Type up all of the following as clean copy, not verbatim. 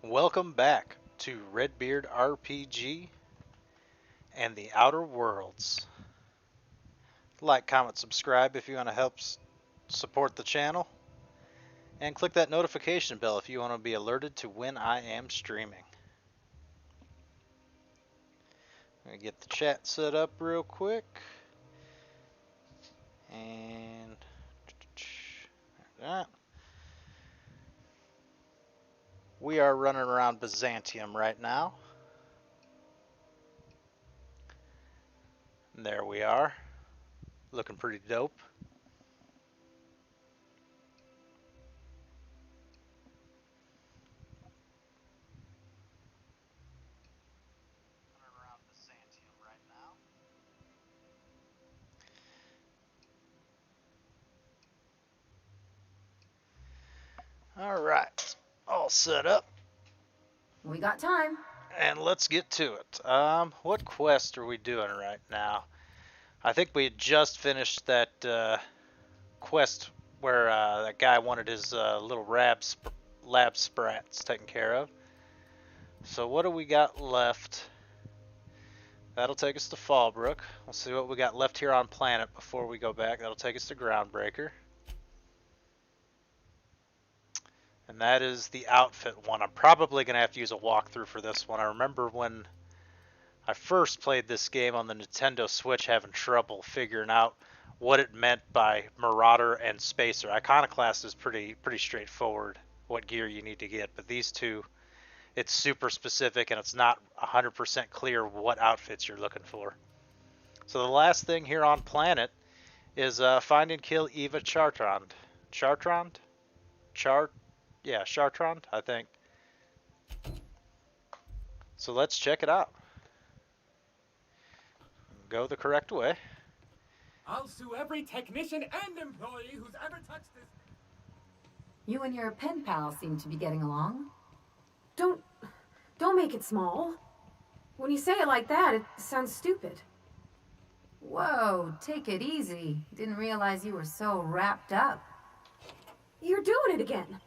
Welcome back to Redbeard RPG and the Outer Worlds. Like, comment, subscribe if you want to help support the channel, and click that notification bell if you want to be alerted to when I am streaming. I'm going to get the chat set up real quick. And that. We are running around Byzantium right now. And there we are. Looking pretty dope. Alright, all set up. We got time. And let's get to it. What quest are we doing right now? I think we had just finished that quest where that guy wanted his little lab sprats taken care of. So what do we got left? That'll take us to Fallbrook. We'll see what we got left here on planet before we go back. That'll take us to Groundbreaker. And that is the outfit one. I'm probably going to have to use a walkthrough for this one. I remember when I first played this game on the Nintendo Switch having trouble figuring out what it meant by Marauder and Spacer. Iconoclast is pretty straightforward what gear you need to get, but these two, it's super specific and it's not 100% clear what outfits you're looking for. So the last thing here on planet is find and kill Eva Chartrand. Chartrand, I think. So let's check it out. Go the correct way. I'll sue every technician and employee who's ever touched this. You and your pen pal seem to be getting along. Don't make it small. When you say it like that, it sounds stupid. Whoa, take it easy. Didn't realize you were so wrapped up. You're doing it again.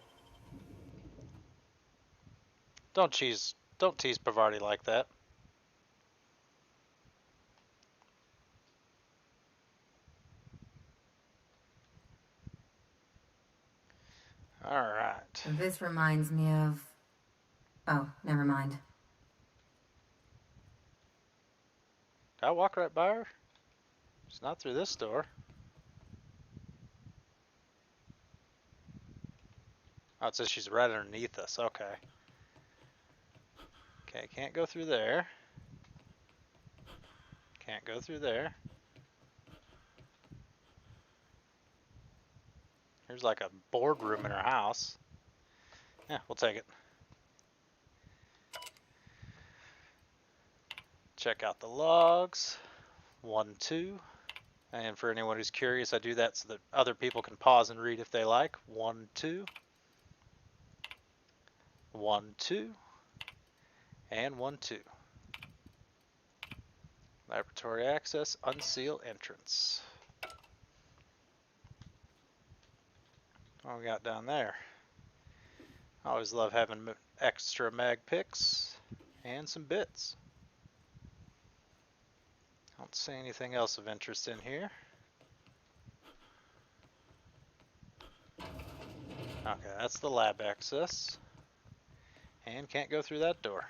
Don't tease Bavardi like that. Alright. This reminds me of... Oh, never mind. Did I walk right by her? It's not through this door. Oh, it says she's right underneath us. Okay. Okay, can't go through there. Can't go through there. Here's like a boardroom in her house. Yeah, we'll take it. Check out the logs. 1, 2. And for anyone who's curious, I do that so that other people can pause and read if they like. 1, 2. 1, 2. And 1, 2. Laboratory access, unseal entrance. What we got down there? I always love having extra mag picks and some bits. Don't see anything else of interest in here. Okay, that's the lab access. And can't go through that door.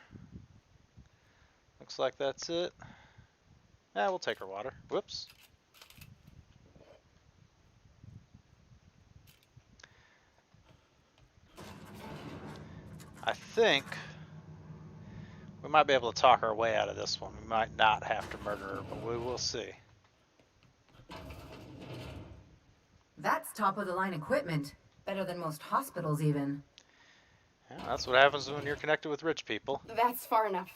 Looks like that's it. Yeah, we'll take our water. Whoops. I think we might be able to talk our way out of this one. We might not have to murder her, but we will see. That's top-of-the-line equipment. Better than most hospitals, even. Yeah, that's what happens when you're connected with rich people. That's far enough.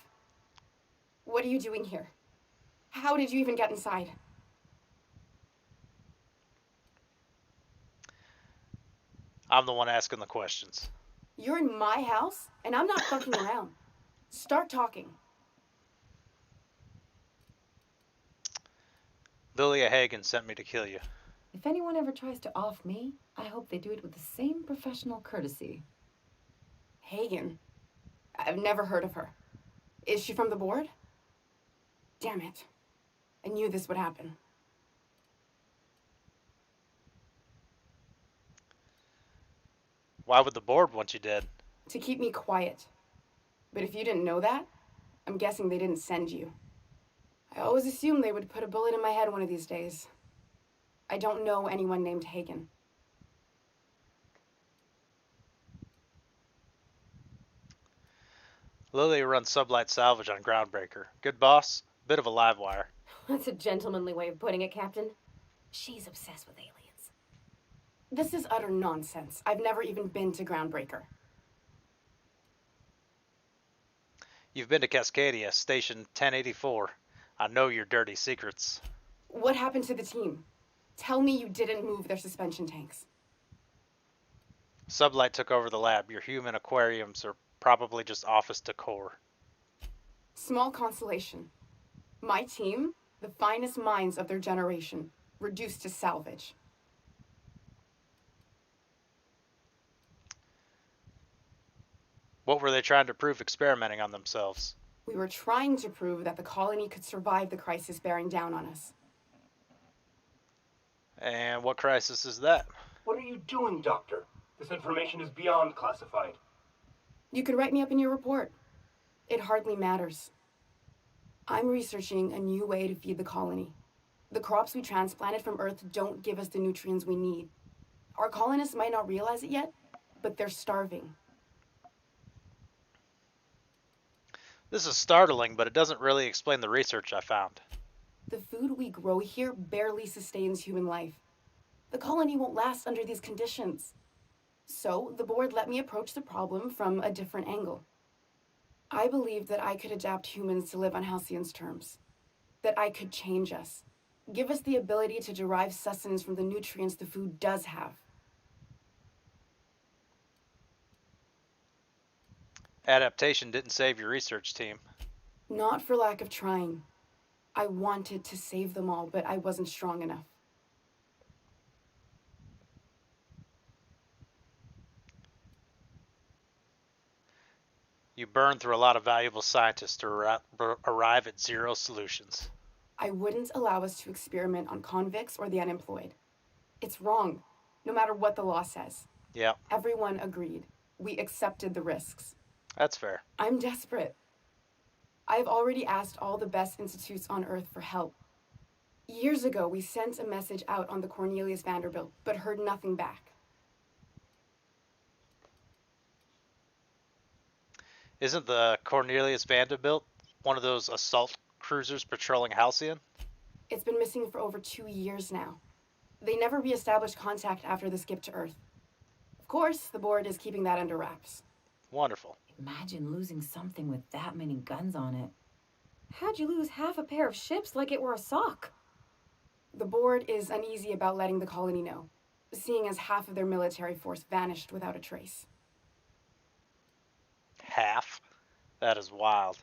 What are you doing here? How did you even get inside? I'm the one asking the questions. You're in my house, and I'm not fucking around. Start talking. Lilia Hagen sent me to kill you. If anyone ever tries to off me, I hope they do it with the same professional courtesy. Hagen. I've never heard of her. Is she from the board? Damn it. I knew this would happen. Why would the board want you dead? To keep me quiet. But if you didn't know that, I'm guessing they didn't send you. I always assumed they would put a bullet in my head one of these days. I don't know anyone named Hagen. Lily runs sublight salvage on Groundbreaker. Good boss, bit of a live wire. That's a gentlemanly way of putting it, Captain. She's obsessed with aliens. This is utter nonsense. I've never even been to Groundbreaker. You've been to Cascadia, Station 1084. I know your dirty secrets. What happened to the team? Tell me you didn't move their suspension tanks. Sublight took over the lab. Your human aquariums are probably just office decor. Small consolation. My team, the finest minds of their generation, reduced to salvage. What were they trying to prove experimenting on themselves? We were trying to prove that the colony could survive the crisis bearing down on us. And what crisis is that? What are you doing, Doctor? This information is beyond classified. You could write me up in your report. It hardly matters. I'm researching a new way to feed the colony. The crops we transplanted from Earth don't give us the nutrients we need. Our colonists might not realize it yet, but they're starving. This is startling, but it doesn't really explain the research I found. The food we grow here barely sustains human life. The colony won't last under these conditions. So, the board let me approach the problem from a different angle. I believed that I could adapt humans to live on Halcyon's terms. That I could change us. Give us the ability to derive sustenance from the nutrients the food does have. Adaptation didn't save your research team. Not for lack of trying. I wanted to save them all, but I wasn't strong enough. You burned through a lot of valuable scientists to arrive at zero solutions. I wouldn't allow us to experiment on convicts or the unemployed. It's wrong, no matter what the law says. Yeah, Everyone agreed. We accepted the risks. that's fair. I'm desperate. I've already asked all the best institutes on Earth for help. Years ago, we sent a message out on the Cornelius Vanderbilt, but heard nothing back. Isn't the Cornelius Vanderbilt one of those assault cruisers patrolling Halcyon? It's been missing for over 2 years now. They never reestablished contact after the skip to Earth. Of course, the board is keeping that under wraps. Wonderful. Imagine losing something with that many guns on it. How'd you lose half a pair of ships like it were a sock? The board is uneasy about letting the colony know, seeing as half of their military force vanished without a trace. Half? That is wild.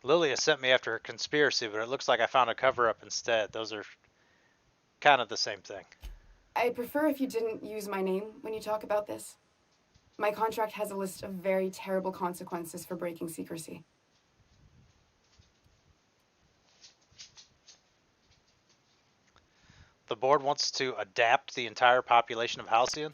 Lilia sent me after a conspiracy, but it looks like I found a cover-up instead. Those are kind of the same thing. I'd prefer if you didn't use my name when you talk about this. My contract has a list of very terrible consequences for breaking secrecy. The board wants to adapt the entire population of Halcyon?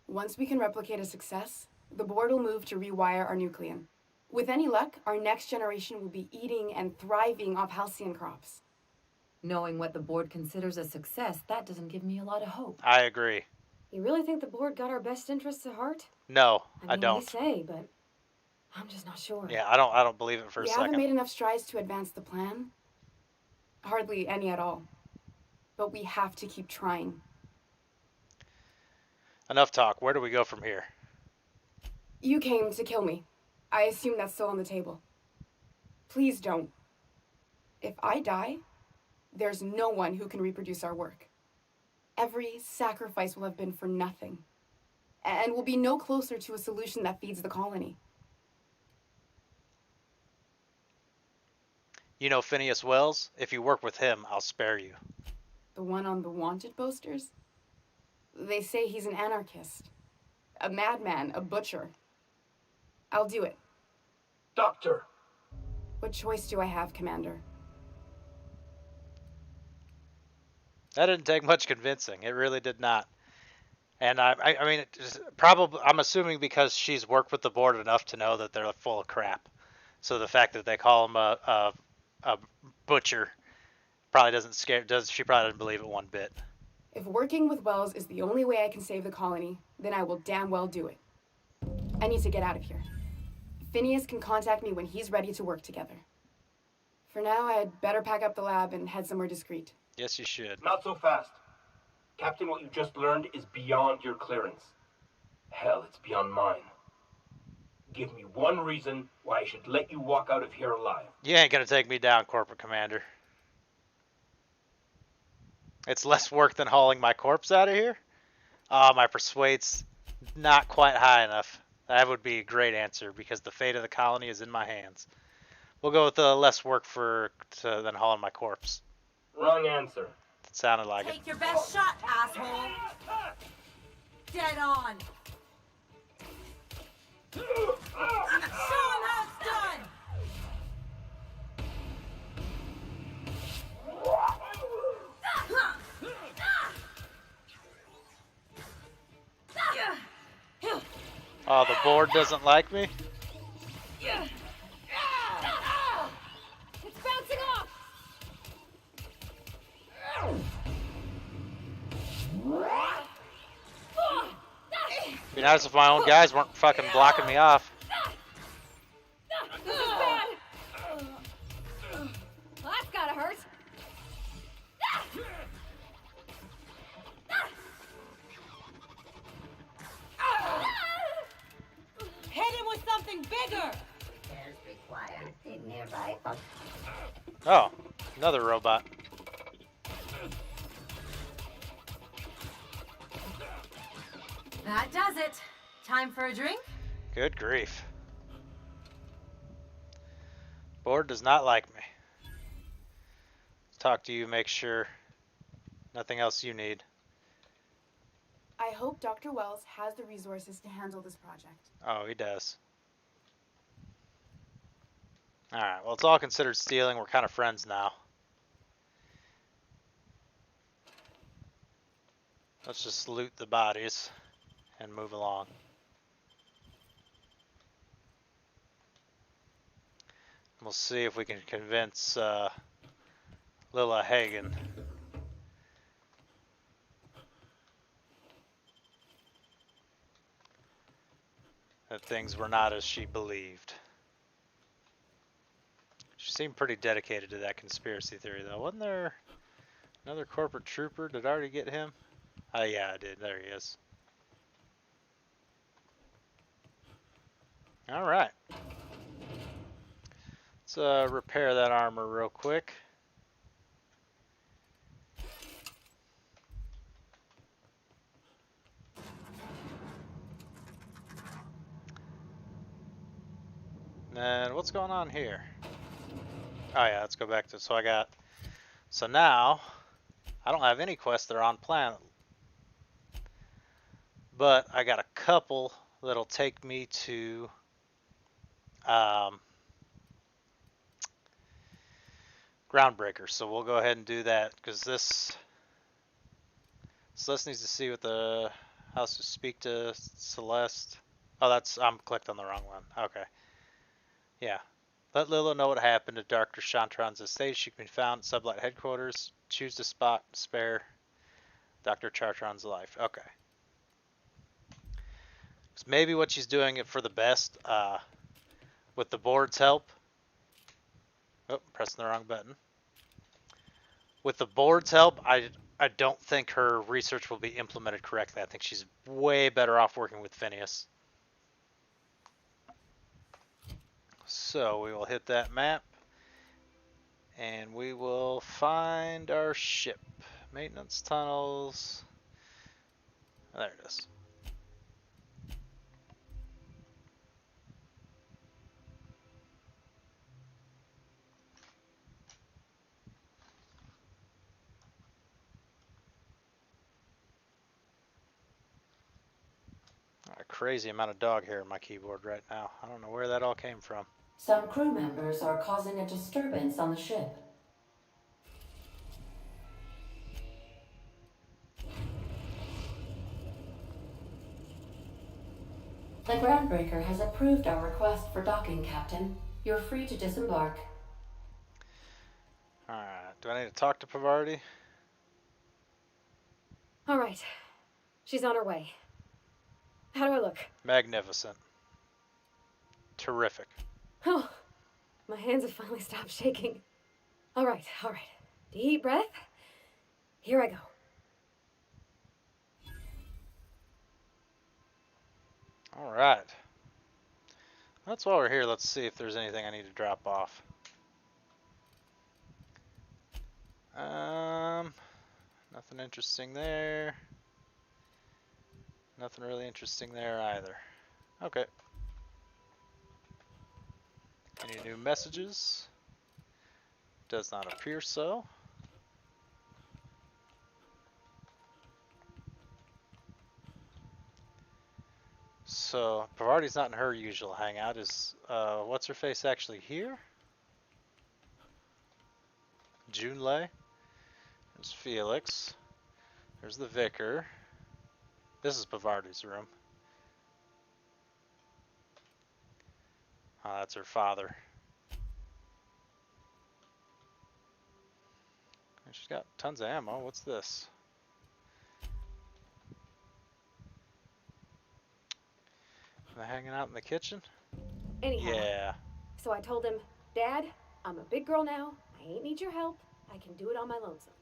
Once we can replicate a success, the board will move to rewire our nucleon. With any luck, our next generation will be eating and thriving off Halcyon crops. Knowing what the board considers a success, that doesn't give me a lot of hope. I agree. You really think the board got our best interests at heart? No, I mean, don't. They say, but I'm just not sure. Yeah, I don't believe it for a We second. haven't made enough strides to advance the plan. Hardly any at all. But we have to keep trying. Enough talk. Where do we go from here? You came to kill me. I assume that's still on the table. Please don't. If I die, there's no one who can reproduce our work. Every sacrifice will have been for nothing. And we'll be no closer to a solution that feeds the colony. You know Phineas Wells? If you work with him, I'll spare you. The one on the wanted posters? They say he's an anarchist. A madman, a butcher. I'll do it. Doctor! What choice do I have, Commander? That didn't take much convincing. It really did not. And I mean, probably, I'm assuming because she's worked with the board enough to know that they're full of crap. So the fact that they call him a butcher probably doesn't scare. She probably doesn't believe it one bit. If working with Wells is the only way I can save the colony, then I will damn well do it. I need to get out of here. Phineas can contact me when he's ready to work together. For now, I'd better pack up the lab and head somewhere discreet. Yes, you should. Not so fast. Captain, what you just learned is beyond your clearance. Hell, it's beyond mine. Give me one reason why I should let you walk out of here alive. You ain't gonna take me down, Corporate Commander. It's less work than hauling my corpse out of here? Oh, my persuade's not quite high enough. That would be a great answer because the fate of the colony is in my hands. We'll go with less work than hauling my corpse. Wrong answer. It sounded like it. Take your best shot, asshole. Dead on. Show him how it's done. Oh, the board doesn't like me? It's bouncing off. Be nice if my own guys weren't fucking blocking me off. This is bad. Well, that's gotta hurt. Hit him with something bigger. Repairs required in nearby. Oh, another robot. That does it. Time for a drink? Good grief. Board does not like me. Talk to you, make sure nothing else you need. I hope Dr. Wells has the resources to handle this project. Oh, he does. Alright, well, it's all considered stealing. We're kind of friends now. Let's just loot the bodies and move along. We'll see if we can convince Lilla Hagen. That things were not as she believed. She seemed pretty dedicated to that conspiracy theory, though. Wasn't there another corporate trooper? Did I already get him? Oh, yeah, I did. There he is. All right. Let's repair that armor real quick. And what's going on here? Oh yeah, let's go back to, so now, I don't have any quests that are on planet. But I got a couple that'll take me to, Groundbreaker. So we'll go ahead and do that, because Celeste needs to see what the house to speak to Celeste. Oh, I'm clicked on the wrong one. Okay. Yeah. Let Lilla know what happened to Dr. Shantron's estate. She can be found at Sublight headquarters. Choose the spot, spare Dr. Chartron's life. Okay. So maybe what she's doing it for the best, with the board's help. Oh, pressing the wrong button. With the board's help, I don't think her research will be implemented correctly. I think she's way better off working with Phineas. So we will hit that map and we will find our ship. Maintenance tunnels. There it is. crazy amount of dog hair on my keyboard right now. I don't know where that all came from. Some crew members are causing a disturbance on the ship. The Groundbreaker has approved our request for docking, Captain. You're free to disembark. Alright, do I need to talk to Pavardi? All right. She's on her way. How do I look? Magnificent. Terrific. Oh, my hands have finally stopped shaking. All right. Deep breath. Here I go. Alright. That's why we're here. Let's see if there's anything I need to drop off. Nothing interesting there. Nothing really interesting there either. Okay. Any new messages? Does not appear so. So, Pavardi's not in her usual hangout. Is, what's her face actually here? Junlei. There's Felix. There's the vicar. This is Pavardi's room. Oh, that's her father. And she's got tons of ammo. What's this? Am I hanging out in the kitchen? Anyhow. Yeah. So I told him, Dad, I'm a big girl now. I ain't need your help. I can do it on my lonesome.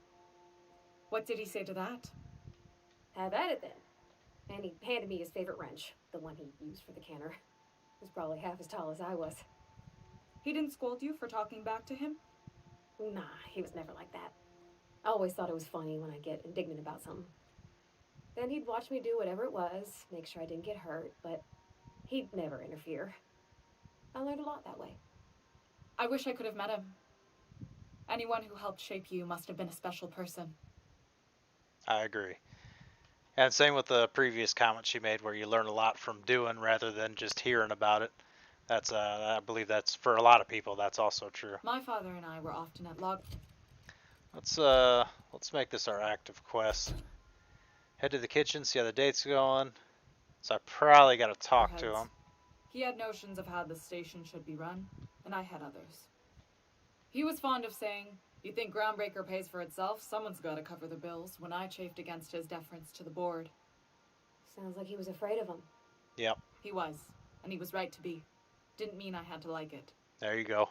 What did he say to that? Have at it then. And he handed me his favorite wrench, the one he used for the canner. He was probably half as tall as I was. He didn't scold you for talking back to him? Nah, he was never like that. I always thought it was funny when I get indignant about something. Then he'd watch me do whatever it was, make sure I didn't get hurt, but he'd never interfere. I learned a lot that way. I wish I could have met him. Anyone who helped shape you must have been a special person. I agree. And same with the previous comment she made where you learn a lot from doing rather than just hearing about it. That's I believe that's for a lot of people that's also true. My father and I were often at log. Let's make this our active quest. Head to the kitchen, see how the date's going. So I probably got to talk to him. He had notions of how the station should be run, and I had others. He was fond of saying, "You think Groundbreaker pays for itself? Someone's got to cover the bills," when I chafed against his deference to the board. Sounds like he was afraid of him. Yep. He was, and he was right to be. Didn't mean I had to like it. There you go.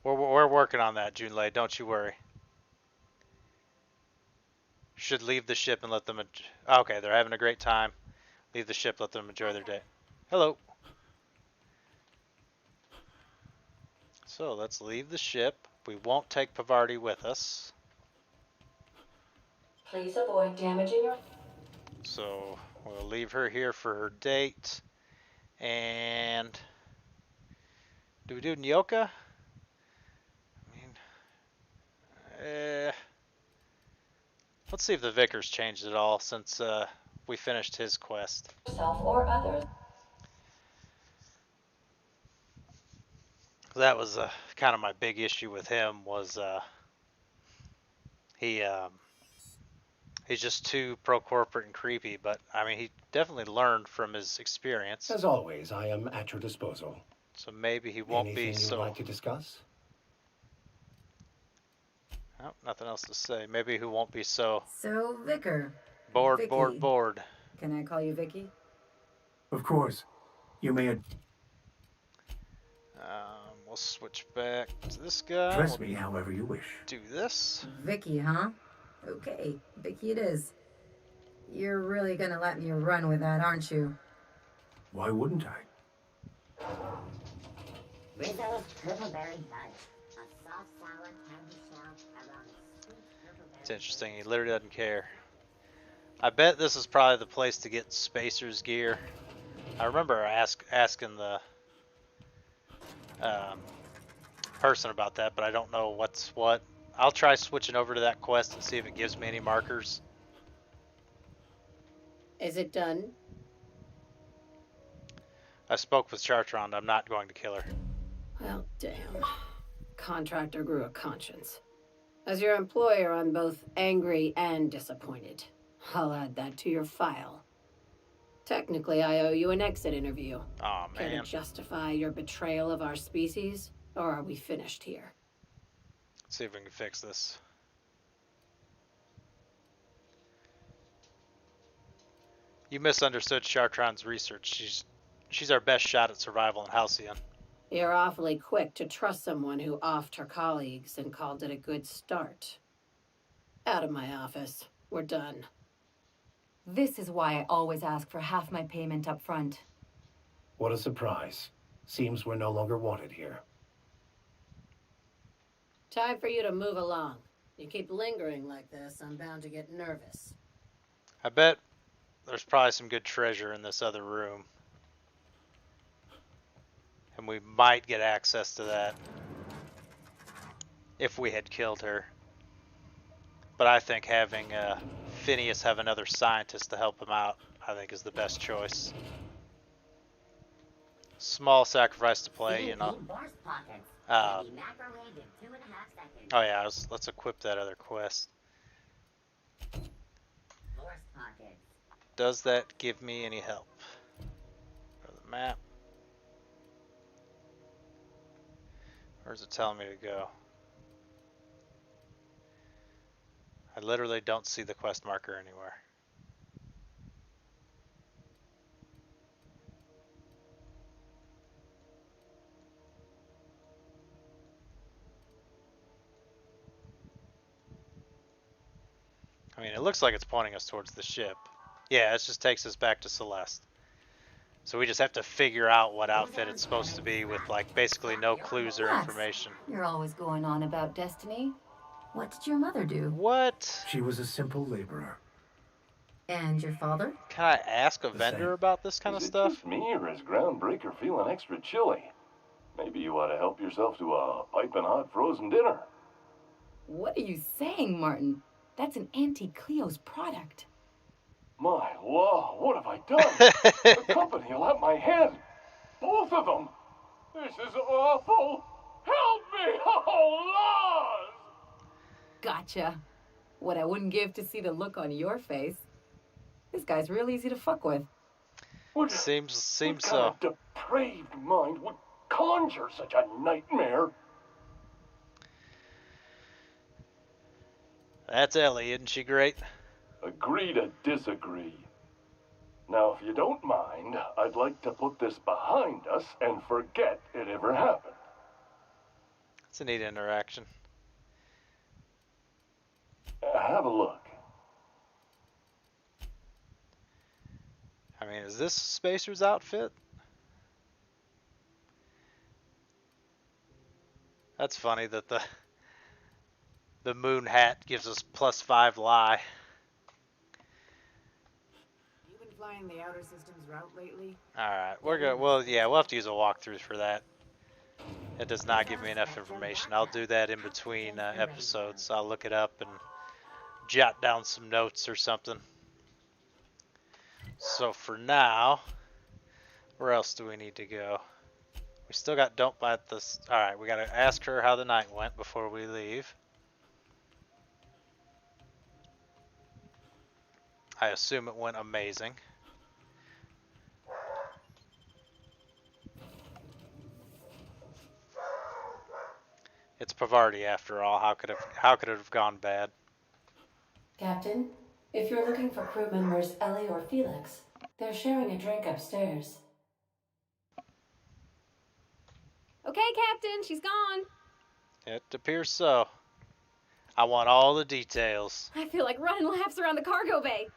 We're working on that, Junlei. Don't you worry. Should leave the ship and let them... Okay, they're having a great time. Leave the ship, let them enjoy their day. Hello. So let's leave the ship. We won't take Pavardi with us. Please avoid damaging your... So we'll leave her here for her date. And... do we do Nyoka? I mean... let's see if the vicar's changed at all since we finished his quest. Yourself or others. That was kind of my big issue with him was he's just too pro-corporate and creepy, but I mean he definitely learned from his experience. As always, I am at your disposal. So maybe he won't Anything be so... you'd like to discuss? Oh, nothing else to say. Maybe he won't be so... So, Vicar. Bored. Can I call you Vicky? Of course. You may We'll switch back to this guy. address me however you wish. Do this. Vicky, huh? Okay, Vicky it is. You're really gonna let me run with that, aren't you? Why wouldn't I? Rizzo's purple berry fudge. A soft, sour candy shell around a sweet purple berry. It's interesting. He literally doesn't care. I bet this is probably the place to get Spacer's gear. I remember asking the person about that, but I don't know what's what. I'll try switching over to that quest and see if it gives me any markers. Is it done? I spoke with Chartrand. I'm not going to kill her. Well, damn. Contractor grew a conscience. As your employer, I'm both angry and disappointed. I'll add that to your file. Technically, I owe you an exit interview. Oh, Care to man. justify your betrayal of our species? Or are we finished here? Let's see if we can fix this. You misunderstood Chartrand's research. She's our best shot at survival in Halcyon. You're awfully quick to trust someone who offed her colleagues and called it a good start. Out of my office. We're done. This is why I always ask for half my payment up front. What a surprise. Seems we're no longer wanted here. Time for you to move along. You keep lingering like this, I'm bound to get nervous. I bet there's probably some good treasure in this other room. And we might get access to that if we had killed her. But I think having Phineas have another scientist to help him out, I think is the best choice. Small sacrifice to play, you know. Oh yeah, let's equip that other quest. Does that give me any help? Go to the map. Where's it telling me to go? I literally don't see the quest marker anywhere. I mean, it looks like it's pointing us towards the ship. Yeah, it just takes us back to Celeste. So we just have to figure out what outfit it's supposed to be with, like, basically no clues or information. You're always going on about destiny. What did your mother do? What? She was a simple laborer. And your father? Can I ask a vendor about this kind of stuff? Is it just me, or is Groundbreaker feeling extra chilly? Maybe you ought to help yourself to a piping hot frozen dinner. What are you saying, Martin? That's an Auntie Cleo's product. My law, what have I done? The company will have my head. Both of them. This is awful. Help me, oh, laws! Gotcha. What I wouldn't give to see the look on your face. This guy's real easy to fuck with. Seems what so. kind of depraved mind would conjure such a nightmare? That's Ellie, isn't she great? Agree to disagree. Now, if you don't mind, I'd like to put this behind us and forget it ever happened. It's a neat interaction. Have a look. I mean, is this Spacer's outfit? That's funny that the moon hat gives us +5 lie. You been flying the outer systems route lately? Alright, we'll have to use a walkthrough for that. It does not give me enough information. I'll do that in between episodes. I'll look it up and jot down some notes or something. So for now, where else do we need to go? We still got don't bite this. Alright, we gotta ask her how the night went before we leave. I assume it went amazing. It's Pavarti after all. How could it have gone bad? Captain, if you're looking for crew members Ellie or Felix, they're sharing a drink upstairs. Okay, Captain, she's gone. It appears so. I want all the details. I feel like running laps around the cargo bay.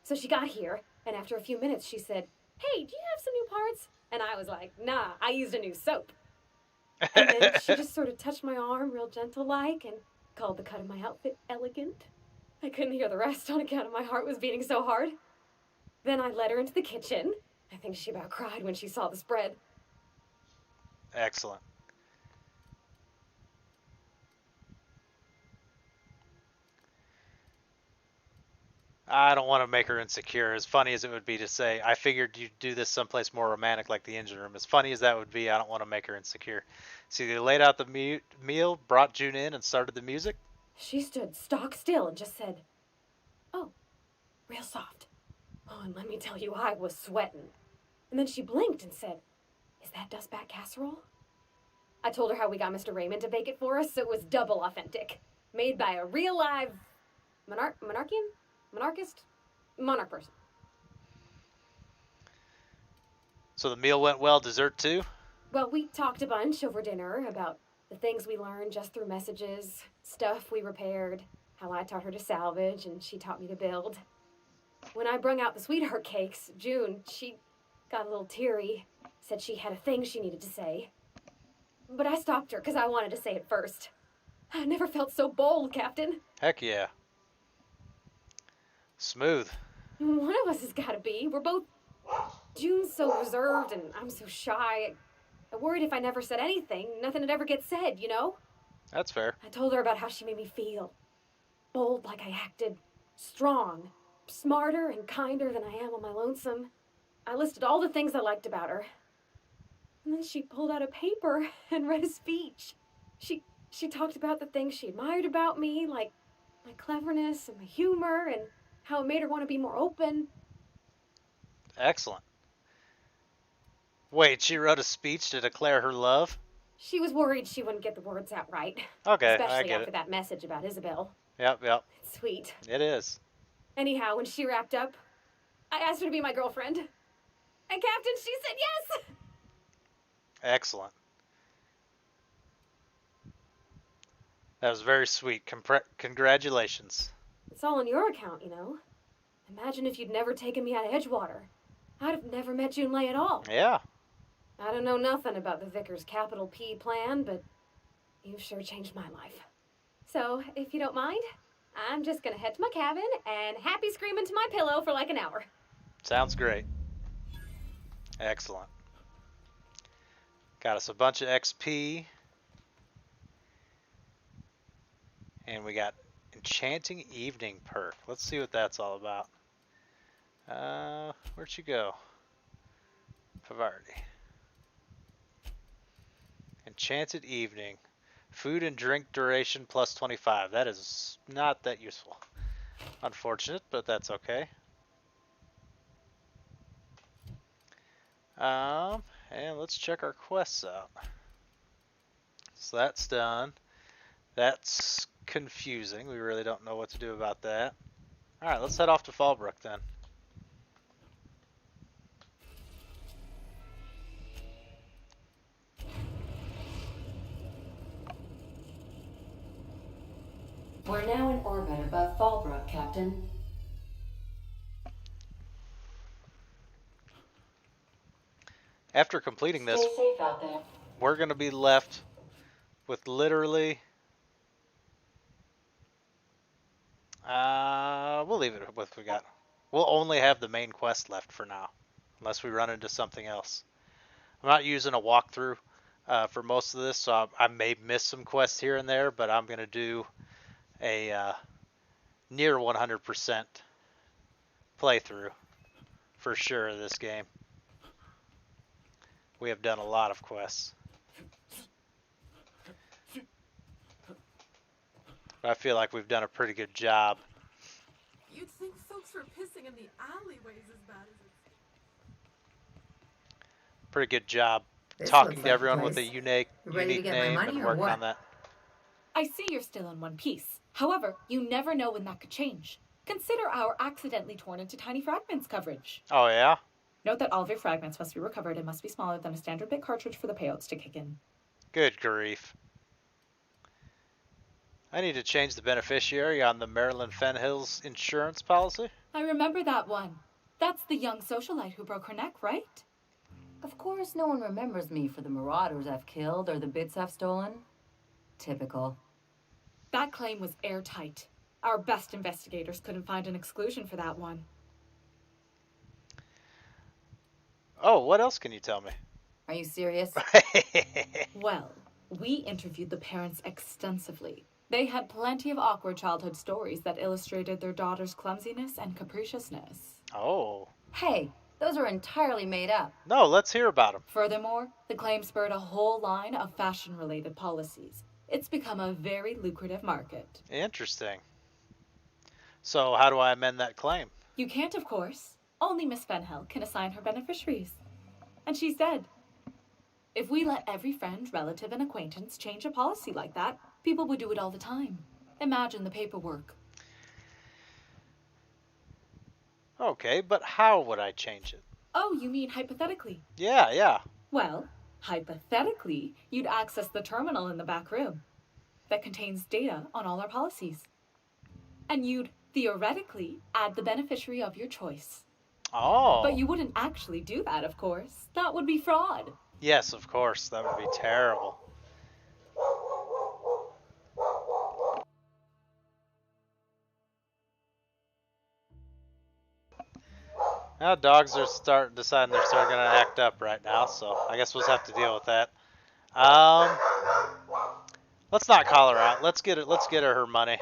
So she got here, and after a few minutes she said, "Hey, do you have some new parts?" And I was like, "Nah, I used a new soap." And then she just sort of touched my arm real gentle-like and called the cut of my outfit elegant. I couldn't hear the rest on account of my heart was beating so hard. Then I led her into the kitchen. I think she about cried when she saw the spread. Excellent. I don't want to make her insecure. As funny as it would be to say, I figured you'd do this someplace more romantic like the engine room. As funny as that would be, I don't want to make her insecure. So they laid out the meal, brought June in, and started the music. She stood stock still and just said, "Oh, real soft." Oh, and let me tell you, I was sweating. And then she blinked and said, "Is that dustback casserole?" I told her how we got Mr. Raymond to bake it for us, so it was double authentic. Made by a real live monarch person. So the meal went well. Dessert too? Well, we talked a bunch over dinner about the things we learned just through messages, stuff we repaired, how I taught her to salvage and she taught me to build. When I brung out the sweetheart cakes, June, she got a little teary, said she had a thing she needed to say. But I stopped her because I wanted to say it first. I never felt so bold, Captain. Heck yeah. Smooth. One of us has got to be. We're both... June's so reserved and I'm so shy. I worried if I never said anything, nothing would ever get said, you know? That's fair. I told her about how she made me feel. Bold like I acted. Strong. Smarter and kinder than I am on my lonesome. I listed all the things I liked about her. And then she pulled out a paper and read a speech. She talked about the things she admired about me, like my cleverness and my humor, and how it made her want to be more open. Excellent. Wait, she wrote a speech to declare her love? She was worried she wouldn't get the words out right. Okay, Especially I get after it. that message about Isabel. Yep. It's sweet. It is. Anyhow, when she wrapped up, I asked her to be my girlfriend. And Captain, she said yes! Excellent. That was very sweet. Congratulations. It's all on your account, you know. Imagine if you'd never taken me out of Edgewater. I'd have never met June Lay at all. Yeah. I don't know nothing about the Vickers capital P plan, but you've sure changed my life. So, if you don't mind, I'm just gonna head to my cabin and happy scream into my pillow for like an hour. Sounds great. Excellent. Got us a bunch of XP. And we got Enchanting Evening perk. Let's see what that's all about. Where'd she go? Pavardi. Enchanted Evening. Food and drink duration plus 25. That is not that useful. Unfortunate, but that's okay. And let's check our quests out. So that's done. That's confusing. We really don't know what to do about that. Alright, let's head off to Fallbrook then. We're now in orbit above Fallbrook, Captain. After completing this, Stay safe out there. we're going to be left with literally... we'll leave it with what we got. We'll only have the main quest left for now, unless we run into something else. I'm not using a walkthrough for most of this, so I may miss some quests here and there, but I'm going to do a near 100% playthrough for sure of this game. We have done a lot of quests. But I feel like we've done a pretty good job. You'd think folks were pissing in the alleyways as bad as it's... Pretty good job This talking looks to like a everyone with a place. unique You ready to get my name money and or working what? on that. I see you're still in one piece. However, you never know when that could change. Consider our accidentally torn into tiny fragments coverage. Oh yeah? Note that all of your fragments must be recovered and must be smaller than a standard bit cartridge for the payouts to kick in. Good grief. I need to change the beneficiary on the Maryland Fen Hills insurance policy. I remember that one. That's the young socialite who broke her neck, right? Of course, no one remembers me for the marauders I've killed or the bits I've stolen. Typical. That claim was airtight. Our best investigators couldn't find an exclusion for that one. Oh, what else can you tell me? Are you serious? Well, we interviewed the parents extensively. They had plenty of awkward childhood stories that illustrated their daughter's clumsiness and capriciousness. Oh. Hey, those are entirely made up. No, let's hear about them. Furthermore, the claim spurred a whole line of fashion-related policies. It's become a very lucrative market. Interesting. So how do I amend that claim? You can't, of course. Only Miss Fenhel can assign her beneficiaries. And she's dead. If we let every friend, relative, and acquaintance change a policy like that, people would do it all the time. Imagine the paperwork. Okay, but how would I change it? Oh, you mean hypothetically? Yeah. Well, hypothetically, you'd access the terminal in the back room that contains data on all our policies. And you'd, theoretically, add the beneficiary of your choice. Oh. But you wouldn't actually do that, of course. That would be fraud. Yes, of course. That would be terrible. Now dogs are deciding they're starting to act up right now, so I guess we'll just have to deal with that. Let's not call her out. Let's get her her money.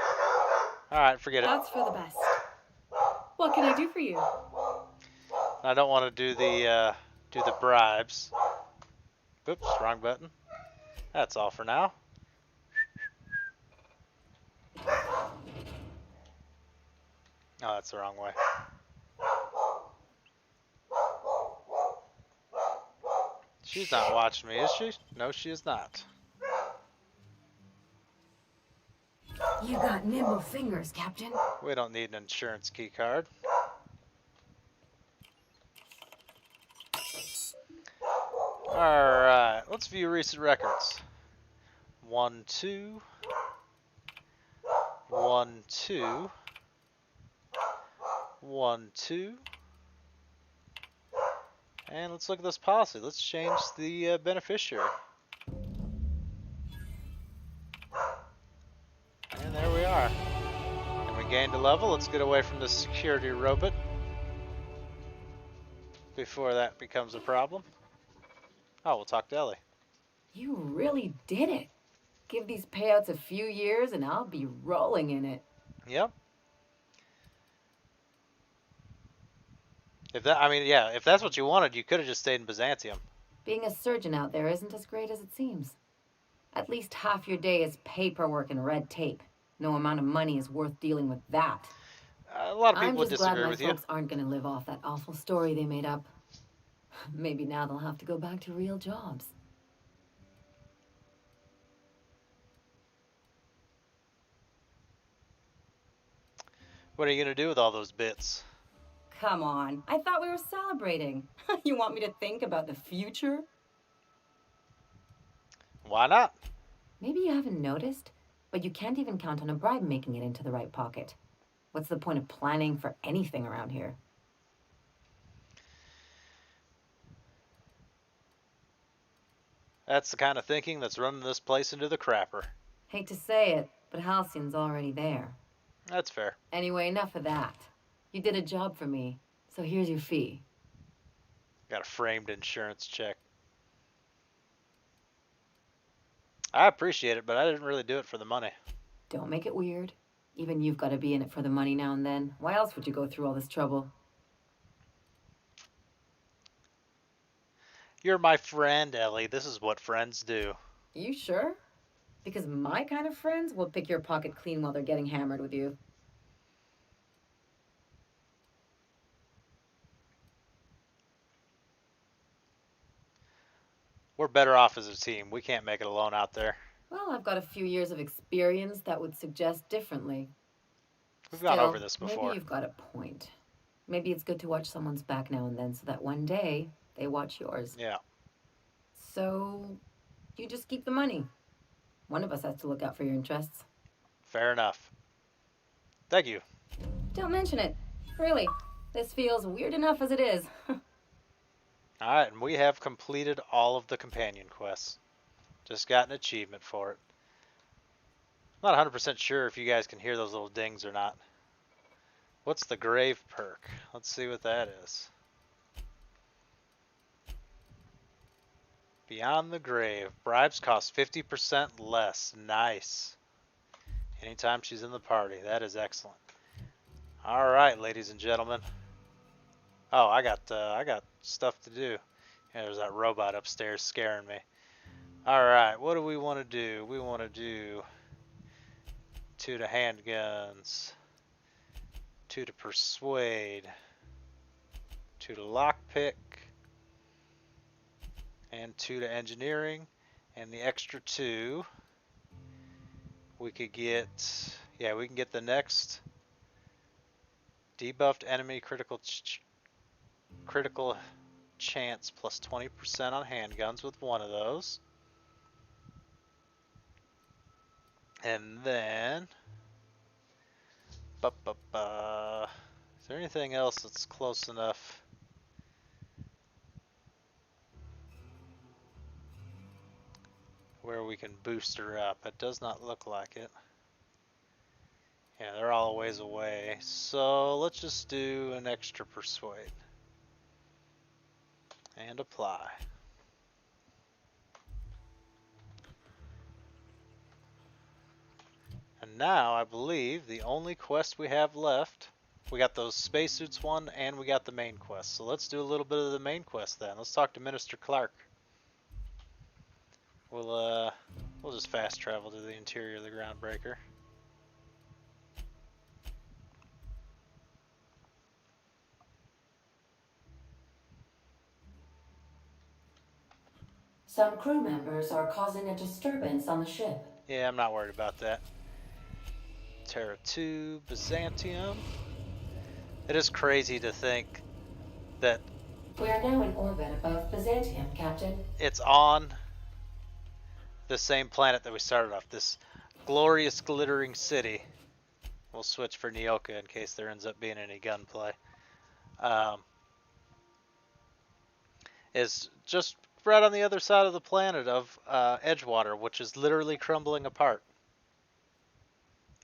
All right, forget it. That's for the best. What can I do for you? I don't want to do the bribes. Oops, wrong button. That's all for now. Oh, that's the wrong way. She's not watching me, is she? No, she is not. You got nimble fingers, Captain. We don't need an insurance key card. Alright, let's view recent records. 1, 2. 1, 2. 1, 2. And let's look at this policy. Let's change the beneficiary. And there we are. And we gained a level. Let's get away from the security robot before that becomes a problem. Oh, we'll talk to Ellie. You really did it. Give these payouts a few years and I'll be rolling in it. Yep. If that's what you wanted, you could have just stayed in Byzantium. Being a surgeon out there isn't as great as it seems. At least half your day is paperwork and red tape. No amount of money is worth dealing with that. A lot of people would disagree I'm with just glad my folks aren't going to live off that awful story they made up. Maybe now they'll have to go back to real jobs. What are you going to do with all those bits? Come on, I thought we were celebrating. You want me to think about the future? Why not? Maybe you haven't noticed, but you can't even count on a bribe making it into the right pocket. What's the point of planning for anything around here? That's the kind of thinking that's running this place into the crapper. Hate to say it, but Halcyon's already there. That's fair. Anyway, enough of that. You did a job for me, so here's your fee. Got a framed insurance check. I appreciate it, but I didn't really do it for the money. Don't make it weird. Even you've got to be in it for the money now and then. Why else would you go through all this trouble? You're my friend, Ellie. This is what friends do. You sure? Because my kind of friends will pick your pocket clean while they're getting hammered with you. We're better off as a team. We can't make it alone out there. Well, I've got a few years of experience that would suggest differently. We've gone over this before. Maybe you've got a point. Maybe it's good to watch someone's back now and then so that one day they watch yours. Yeah. So, you just keep the money. One of us has to look out for your interests. Fair enough. Thank you. Don't mention it. Really. This feels weird enough as it is. Alright, and we have completed all of the companion quests. Just got an achievement for it. I'm not 100% sure if you guys can hear those little dings or not. What's the grave perk? Let's see what that is. Beyond the grave. Bribes cost 50% less. Nice. Anytime she's in the party. That is excellent. All right, ladies and gentlemen. Oh, I got stuff to do. Yeah, there's that robot upstairs scaring me. All right, what do we want to do? We want to do 2 to handguns, 2 to persuade, 2 to lockpick, and 2 to engineering. And the extra 2, we could get, yeah, we can get the next debuffed enemy critical chance plus 20% on handguns with one of those. And then, is there anything else that's close enough? Where we can boost her up? It does not look like it. Yeah, they're all a ways away. So let's just do an extra persuade. And apply. And now I believe the only quest we have left, we got those spacesuits one and we got the main quest. So let's do a little bit of the main quest then. Let's talk to Minister Clark. We'll just fast travel to the interior of the Groundbreaker. Some crew members are causing a disturbance on the ship. Yeah, I'm not worried about that. Terra 2, Byzantium. It is crazy to think that We are now in orbit above Byzantium, Captain. it's on the same planet that we started off, this glorious glittering city. We'll switch for Nyoka in case there ends up being any gunplay. Is just right on the other side of the planet of Edgewater, which is literally crumbling apart.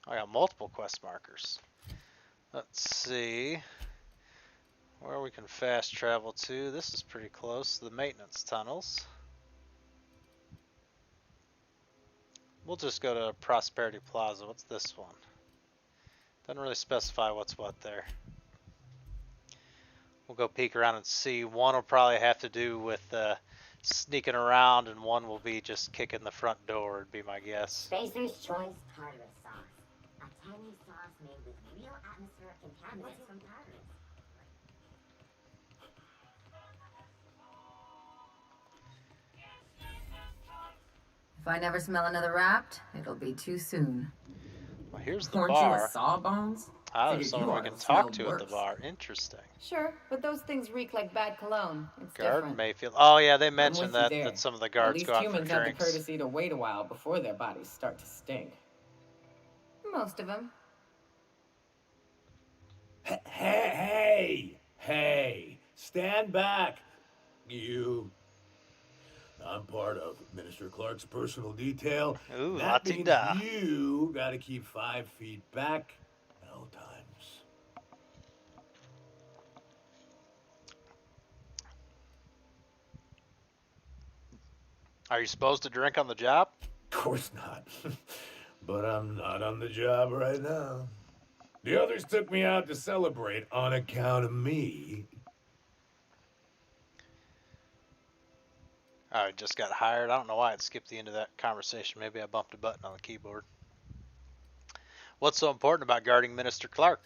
I got multiple quest markers. Let's see where we can fast travel to. This is pretty close, the maintenance tunnels. We'll just go to Prosperity Plaza. What's this one? Doesn't really specify what's what there. We'll go peek around and see. One will probably have to do with sneaking around, and one will be just kicking the front door, would be my guess. Spacer's Choice Tartarus sauce. A tangy sauce made with real atmospheric contaminants from Tartarus. If I never smell another Wrapped, it'll be too soon. Well, here's the Weren't bar. you a Sawbones? Ah, there's Figured someone you we ought can to talk smell to at the worse. bar. Interesting. Sure, but those things reek like bad cologne. It's Guard different. Mayfield. Oh yeah, they I'm mentioned with you that there. that some of the At guards least go out for humans have the drinks. courtesy to wait a while before their bodies start to stink. Most of them. Hey! Stand back! You. I'm part of Minister Clark's personal detail. Ooh, that means la-ti-da. you gotta keep 5 feet back at all times. Are you supposed to drink on the job? Of course not. But I'm not on the job right now. The others took me out to celebrate on account of me. I just got hired. I don't know why it skipped the end of that conversation. Maybe I bumped a button on the keyboard. What's so important about guarding Minister Clark?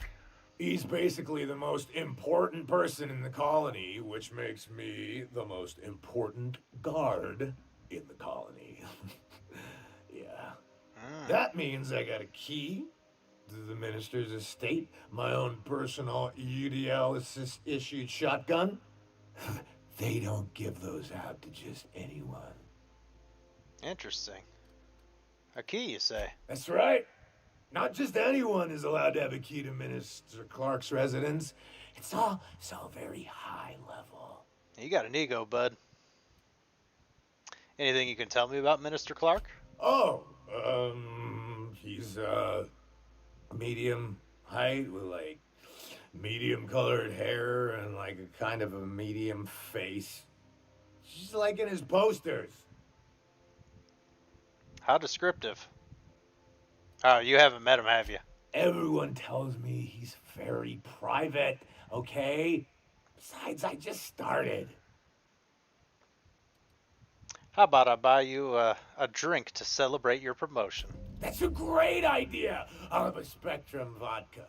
He's basically the most important person in the colony, which makes me the most important guard in the colony. Yeah. That means I got a key to the minister's estate, my own personal UDL-issued shotgun. They don't give those out to just anyone. Interesting. A key, you say? That's right. Not just anyone is allowed to have a key to Minister Clark's residence. It's all very high level. You got an ego, bud. Anything you can tell me about Minister Clark? Oh, he's medium height with like medium colored hair and like a kind of a medium face. Just like in his posters. How descriptive? Oh, you haven't met him, have you? Everyone tells me he's very private, okay? Besides, I just started. How about I buy you a drink to celebrate your promotion? That's a great idea. I'll have a Spectrum vodka.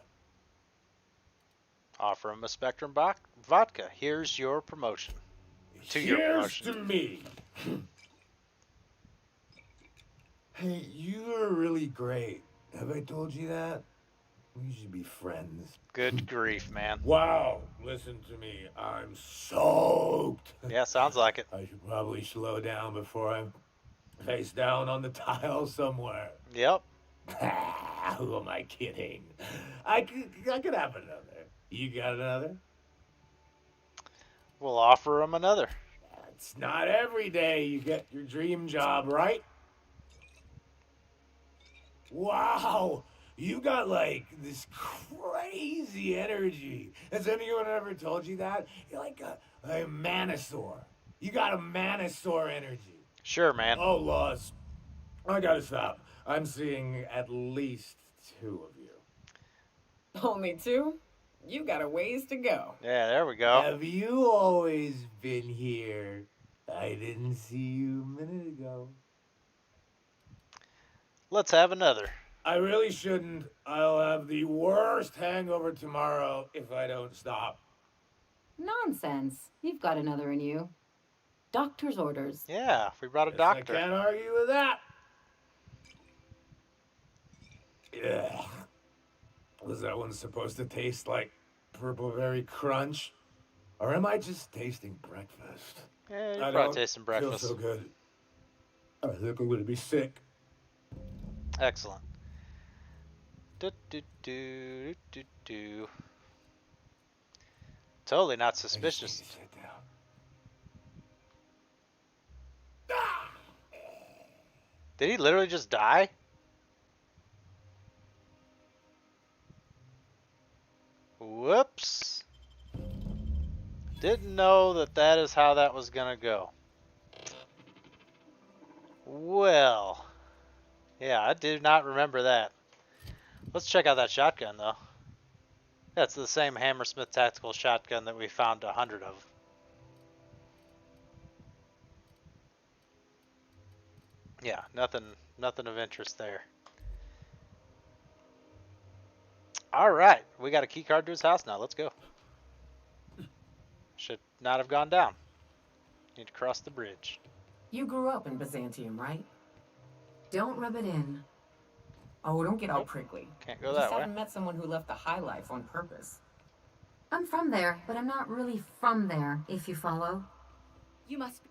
Offer him a Spectrum vodka. Here's your promotion. Your Here's promotion. to me. Hey, you're really great. Have I told you that? We should be friends. Good grief, man. Wow, listen to me. I'm soaked. Yeah, sounds like it. I should probably slow down before I'm face down on the tile somewhere. Yep. Who am I kidding? I could have another. You got another? We'll offer him another. It's not every day you get your dream job, right? Wow, you got like this crazy energy. Has anyone ever told you that? You're like a manosaur. You got a manosaur energy. Sure, man. Oh, Laws, I gotta stop. I'm seeing at least 2 of you. Only 2? You got a ways to go. Yeah, there we go. Have you always been here? I didn't see you a minute ago. Let's have another. I really shouldn't. I'll have the worst hangover tomorrow if I don't stop. Nonsense. You've got another in you. Doctor's orders. Yeah, we brought a Guess doctor. I can't argue with that. Yeah. Was that one supposed to taste like purple berry crunch? Or am I just tasting breakfast? Yeah, you're I probably don't tasting feel breakfast. so good. I think I'm gonna be sick. Excellent. Do. Totally not suspicious. Sit down. Did he literally just die? Whoops. Didn't know that is how that was gonna go. Well. Yeah, I do not remember that. Let's check out that shotgun, though. That's the same Hammersmith tactical shotgun that we found 100 of. Yeah, nothing of interest there. All right, we got a key card to his house now. Let's go. Should not have gone down. Need to cross the bridge. You grew up in Byzantium, right? Don't rub it in. Oh, don't get all prickly. Can't go You that just way. haven't met someone who left the high life on purpose. I'm from there, but I'm not really from there, if you follow. You must...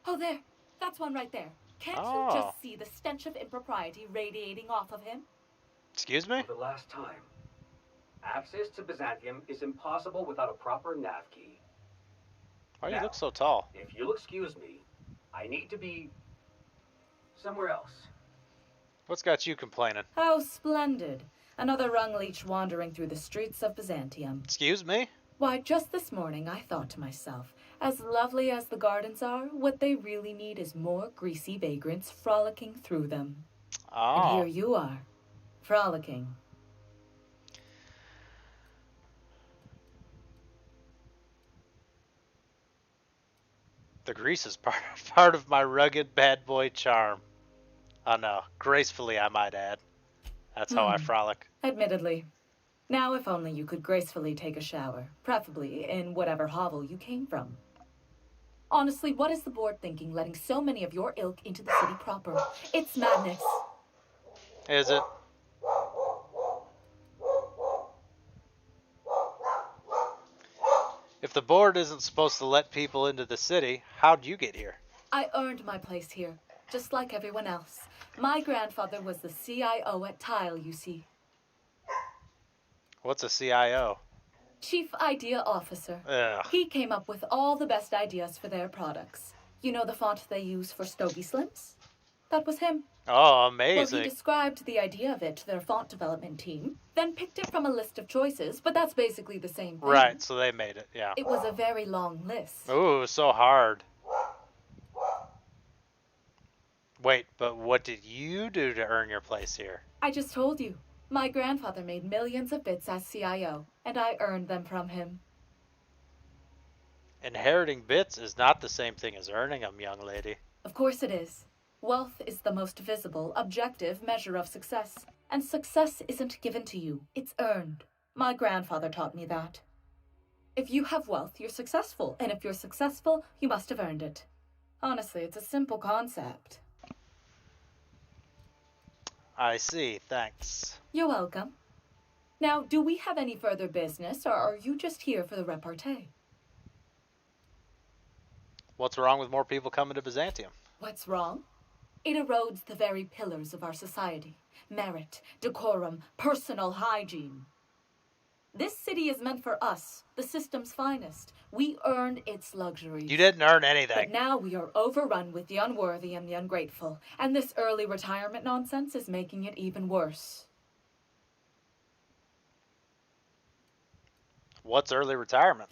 Oh, there. That's one right there. Can't Oh. you just see the stench of impropriety radiating off of him? Excuse me? For the last time, access to Byzantium is impossible without a proper nav key. Why do you Now, look so tall? If you'll excuse me, I need to be somewhere else. What's got you complaining? How splendid. Another rung leech wandering through the streets of Byzantium. Excuse me? Why, just this morning I thought to myself, as lovely as the gardens are, what they really need is more greasy vagrants frolicking through them. Oh. And here you are, frolicking. The grease is part of my rugged bad boy charm. Oh no, gracefully I might add. That's how I frolic. Admittedly. Now if only you could gracefully take a shower, preferably in whatever hovel you came from. Honestly, what is the board thinking letting so many of your ilk into the city proper? It's madness. Is it? If the board isn't supposed to let people into the city, how'd you get here? I earned my place here, just like everyone else. My grandfather was the CIO at Tile, you see. What's a CIO? Chief Idea Officer. Ugh. He came up with all the best ideas for their products. You know the font they use for Stogie Slims? That was him. Oh, Well, amazing. he described the idea of it to their font development team, then picked it from a list of choices, but that's basically the same thing. Right, so they made it, yeah. It was a very long list. Ooh, so hard. Wait, but what did you do to earn your place here? I just told you. My grandfather made millions of bits as CIO, and I earned them from him. Inheriting bits is not the same thing as earning them, young lady. Of course it is. Wealth is the most visible, objective measure of success. And success isn't given to you, it's earned. My grandfather taught me that. If you have wealth, you're successful, and if you're successful, you must have earned it. Honestly, it's a simple concept. I see, thanks. You're welcome. Now, do we have any further business, or are you just here for the repartee? What's wrong with more people coming to Byzantium? What's wrong? It erodes the very pillars of our society. Merit, decorum, personal hygiene. This city is meant for us, the system's finest. We earned its luxuries. You didn't earn anything. But now we are overrun with the unworthy and the ungrateful, and this early retirement nonsense is making it even worse. What's early retirement?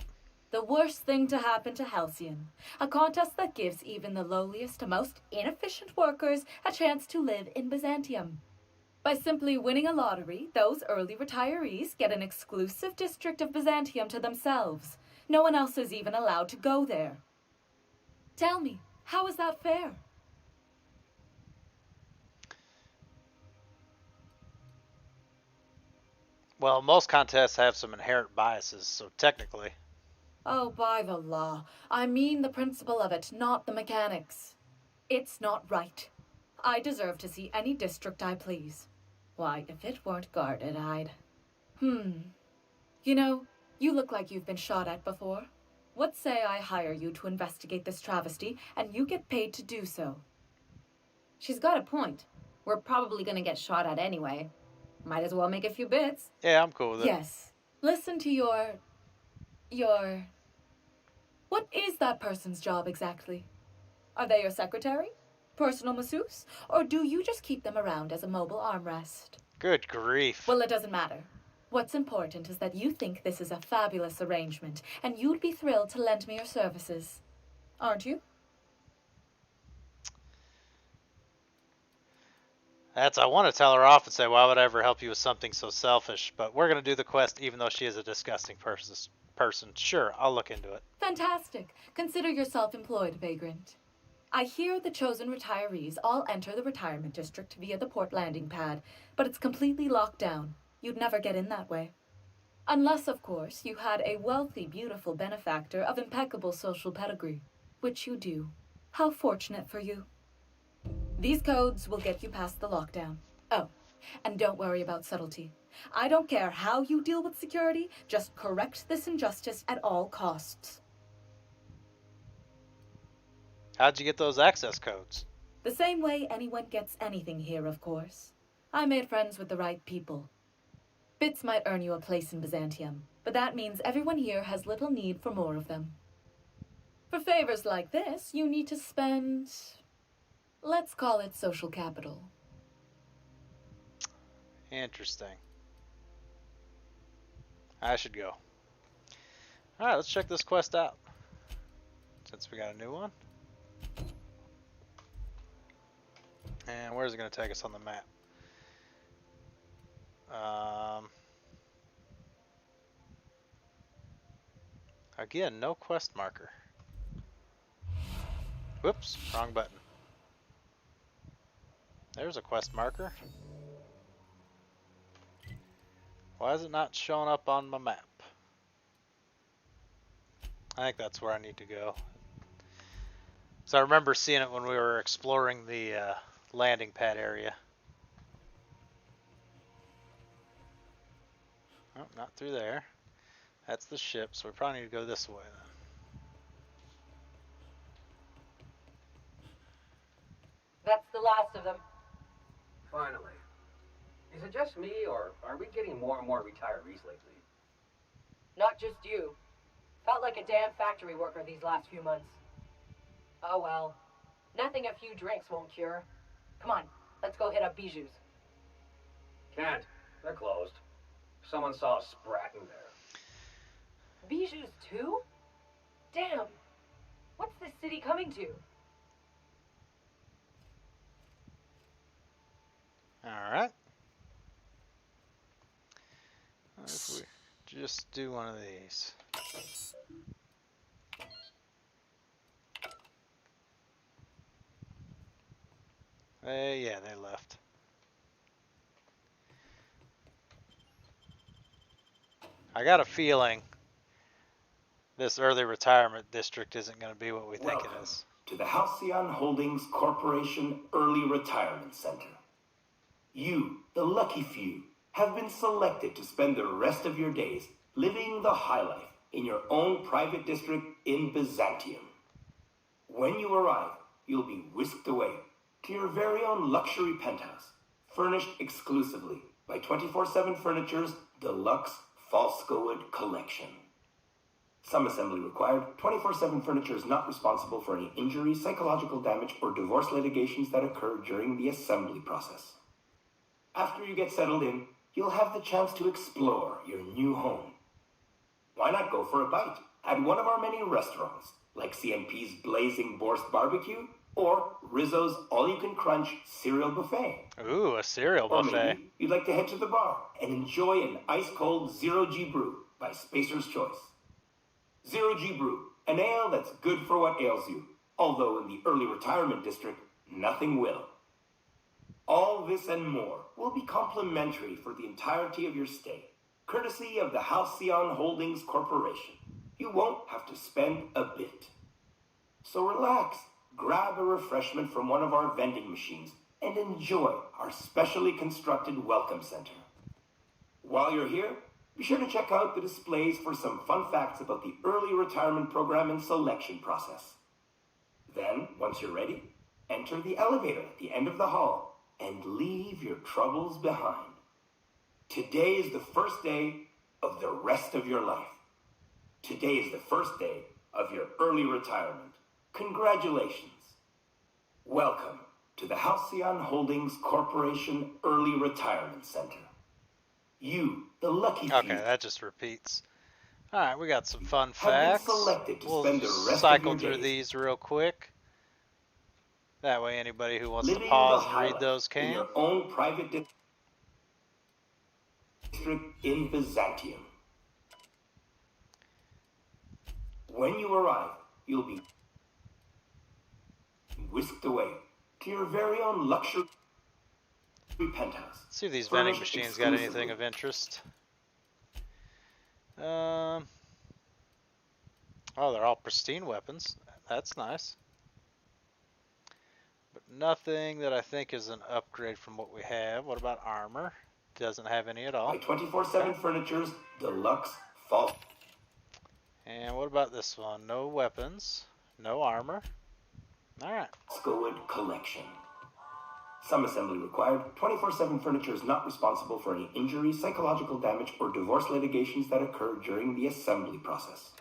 The worst thing to happen to Halcyon. A contest that gives even the lowliest, most inefficient workers a chance to live in Byzantium. By simply winning a lottery, those early retirees get an exclusive district of Byzantium to themselves. No one else is even allowed to go there. Tell me, how is that fair? Well, most contests have some inherent biases, so technically. Oh, by the law. I mean the principle of it, not the mechanics. It's not right. I deserve to see any district I please. Why, if it weren't guarded, I'd... You know, you look like you've been shot at before. What say I hire you to investigate this travesty, and you get paid to do so? She's got a point. We're probably gonna get shot at anyway. Might as well make a few bits. Yeah, I'm cool with it. Yes. Listen to your... What is that person's job exactly? Are they your secretary? Personal masseuse? Or do you just keep them around as a mobile armrest? Good grief. Well, it doesn't matter. What's important is that you think this is a fabulous arrangement, and you'd be thrilled to lend me your services. Aren't you? I want to tell her off and say, why would I ever help you with something so selfish? But we're going to do the quest even though she is a disgusting person. Sure, I'll look into it. Fantastic. Consider yourself employed, vagrant. I hear the chosen retirees all enter the retirement district via the port landing pad, but it's completely locked down. You'd never get in that way. Unless, of course, you had a wealthy, beautiful benefactor of impeccable social pedigree, which you do. How fortunate for you. These codes will get you past the lockdown. Oh, and don't worry about subtlety. I don't care how you deal with security, just correct this injustice at all costs. How'd you get those access codes? The same way anyone gets anything here, of course. I made friends with the right people. Bits might earn you a place in Byzantium, but that means everyone here has little need for more of them. For favors like this, you need to spend... let's call it social capital. Interesting. I should go. Alright, let's check this quest out. Since we got a new one. And where's it going to take us on the map? Again, no quest marker. Whoops, wrong button. There's a quest marker. Why is it not showing up on my map? I think that's where I need to go. So I remember seeing it when we were exploring the landing pad area. Oh, not through there. That's the ship, so we probably need to go this way then. That's the last of them. Finally. Is it just me, or are we getting more and more retirees lately? Not just you. Felt like a damn factory worker these last few months. Oh well. Nothing a few drinks won't cure. Come on, let's go hit up Bijou's. Can't. They're closed. Someone saw a sprat in there. Bijou's too? Damn. What's this city coming to? Alright. If we just do one of these. Yeah, they left. I got a feeling this early retirement district isn't going to be what we think it is. To the Halcyon Holdings Corporation Early Retirement Center. You, the lucky few, have been selected to spend the rest of your days living the high life in your own private district in Byzantium. When you arrive, you'll be whisked away to your very own luxury penthouse, furnished exclusively by 24/7 Furniture's deluxe Falscowood collection. Some assembly required. 24/7 Furniture is not responsible for any injury, psychological damage, or divorce litigations that occur during the assembly process. After you get settled in, you'll have the chance to explore your new home. Why not go for a bite at one of our many restaurants, like CMP's Blazing Borscht Barbecue or Rizzo's All-You-Can-Crunch Cereal Buffet? Ooh, a cereal Or buffet. maybe you'd like to head to the bar and enjoy an ice-cold Zero-G Brew by Spacer's Choice. Zero-G Brew, an ale that's good for what ails you, although in the early retirement district, nothing will. All this and more will be complimentary for the entirety of your stay, courtesy of the Halcyon Holdings Corporation. You won't have to spend a bit. So relax, grab a refreshment from one of our vending machines, and enjoy our specially constructed welcome center. While you're here, be sure to check out the displays for some fun facts about the early retirement program and selection process. Then, once you're ready, enter the elevator at the end of the hall and leave your troubles behind. Today is the first day of the rest of your life. Today is the first day of your early retirement. Congratulations. Welcome to the Halcyon Holdings Corporation Early Retirement Center. You, the lucky few. Okay, that just repeats. Alright, we got some fun Have been facts. selected to We'll spend the rest of cycle your through days these real quick. That way anybody who wants living to pause the and high read life those in can. your own private district in Byzantium. When you arrive, you'll be whisked away to your very own luxury penthouse. Let's see if these vending furnished machines got anything exclusively of interest. Oh, they're all pristine weapons. That's nice. But nothing that I think is an upgrade from what we have. What about armor? Doesn't have any at all. by 24/7 Furniture's deluxe fall. And what about this one? No weapons, no armor. Alright. Falscowood collection. Some assembly required. 24/7 Furniture is not responsible for any injury, psychological damage, or divorce litigations that occur during the assembly process.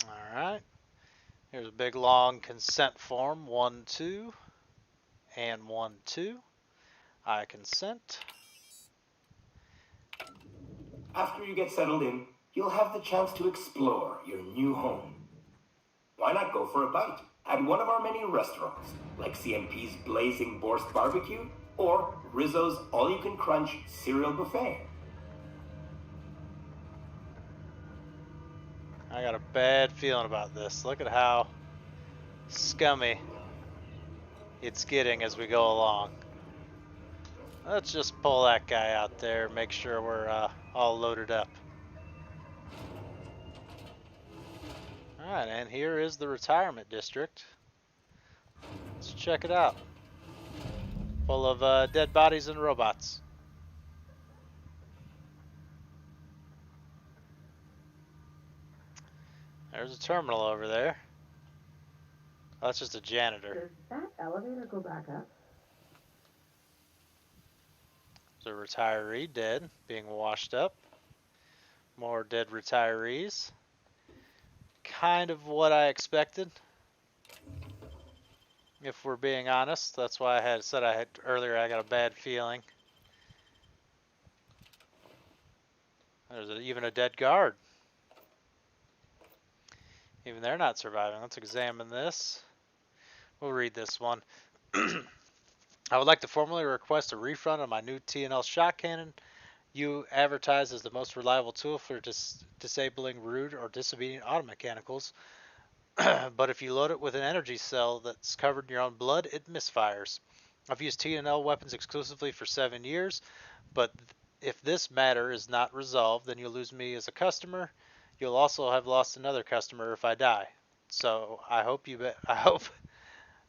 Alright. Here's a big long consent form. 1-2 and 1-2. I consent. After you get settled in, you'll have the chance to explore your new home. Why not go for a bite at one of our many restaurants, like CMP's Blazing Borscht Barbecue or Rizzo's All-You-Can-Crunch Cereal Buffet? I got a bad feeling about this. Look at how scummy it's getting as we go along. Let's just pull that guy out there, make sure we're all loaded up. Alright, and here is the retirement district. Let's check it out. Full of dead bodies and robots. There's a terminal over there. Oh, that's just a janitor. Does that elevator go back up? There's a retiree dead, being washed up. More dead retirees. Kind of what I expected. If we're being honest, that's why I had said earlier I got a bad feeling. There's even a dead guard. Even they're not surviving. Let's examine this. We'll read this one. I would like to formally request a refund on my new T&L shot cannon. You advertise as the most reliable tool for disabling rude or disobedient auto mechanicals, but if you load it with an energy cell that's covered in your own blood, it misfires. I've used T&L weapons exclusively for 7 years, but if this matter is not resolved, then you'll lose me as a customer. You'll also have lost another customer if I die. So I hope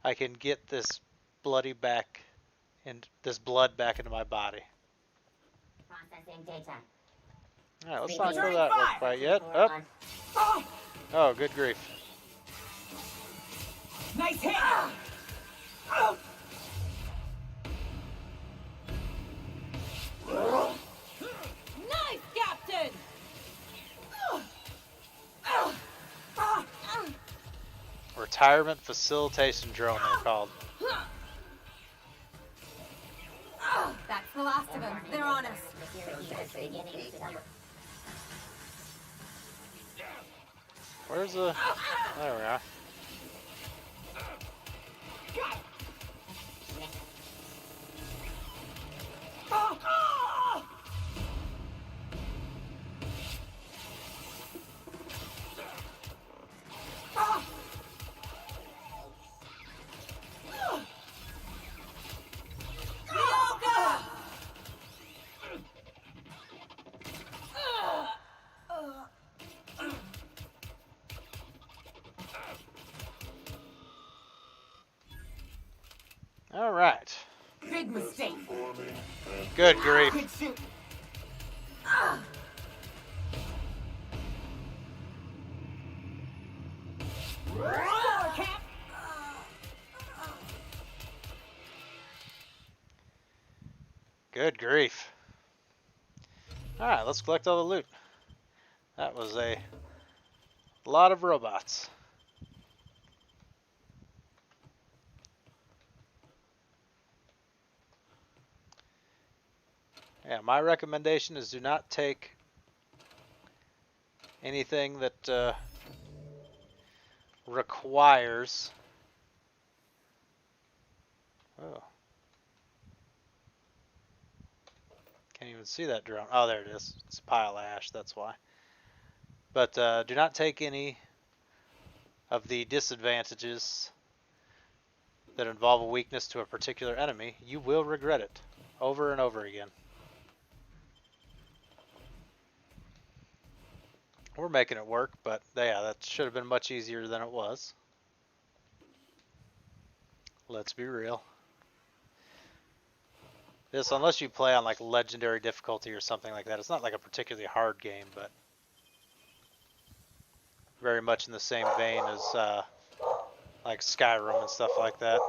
I can get this blood back into my body. Processing data. Alright, let's not go that way quite yet. Oh, good grief. Nice hit! Nice, Captain! Retirement Facilitation Drone, they're called. That's the last of them. They're on us. Where's the... There we are. All right. Big mistake. Good grief. Good shoot. Good grief. Alright, let's collect all the loot. That was a lot of robots. Yeah, my recommendation is do not take anything that requires... Oh. Can't even see that drone. Oh, there it is. It's a pile of ash, that's why. But do not take any of the disadvantages that involve a weakness to a particular enemy. You will regret it over and over again. We're making it work, but yeah, that should have been much easier than it was. Let's be real. This, unless you play on like legendary difficulty or something like that, it's not like a particularly hard game, but very much in the same vein as like Skyrim and stuff like that.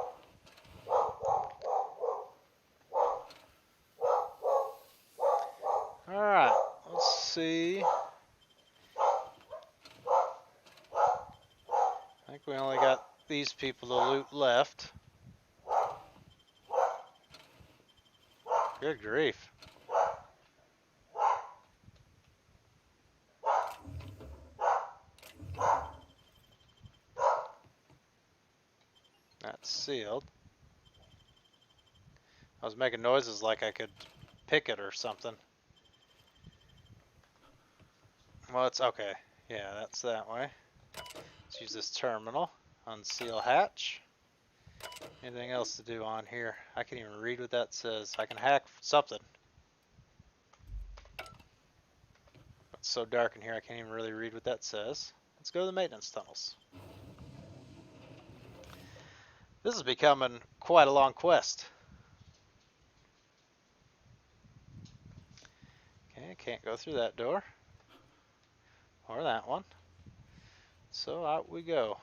Alright, let's see. I think we only got these people to loot left. Good grief. That's sealed. I was making noises like I could pick it or something. Well, it's okay. Yeah, that's that way. Let's use this terminal. Unseal hatch. Anything else to do on here? I can't even read what that says. I can hack something. It's so dark in here I can't even really read what that says. Let's go to the maintenance tunnels. This is becoming quite a long quest. Okay, can't go through that door. Or that one. So out we go.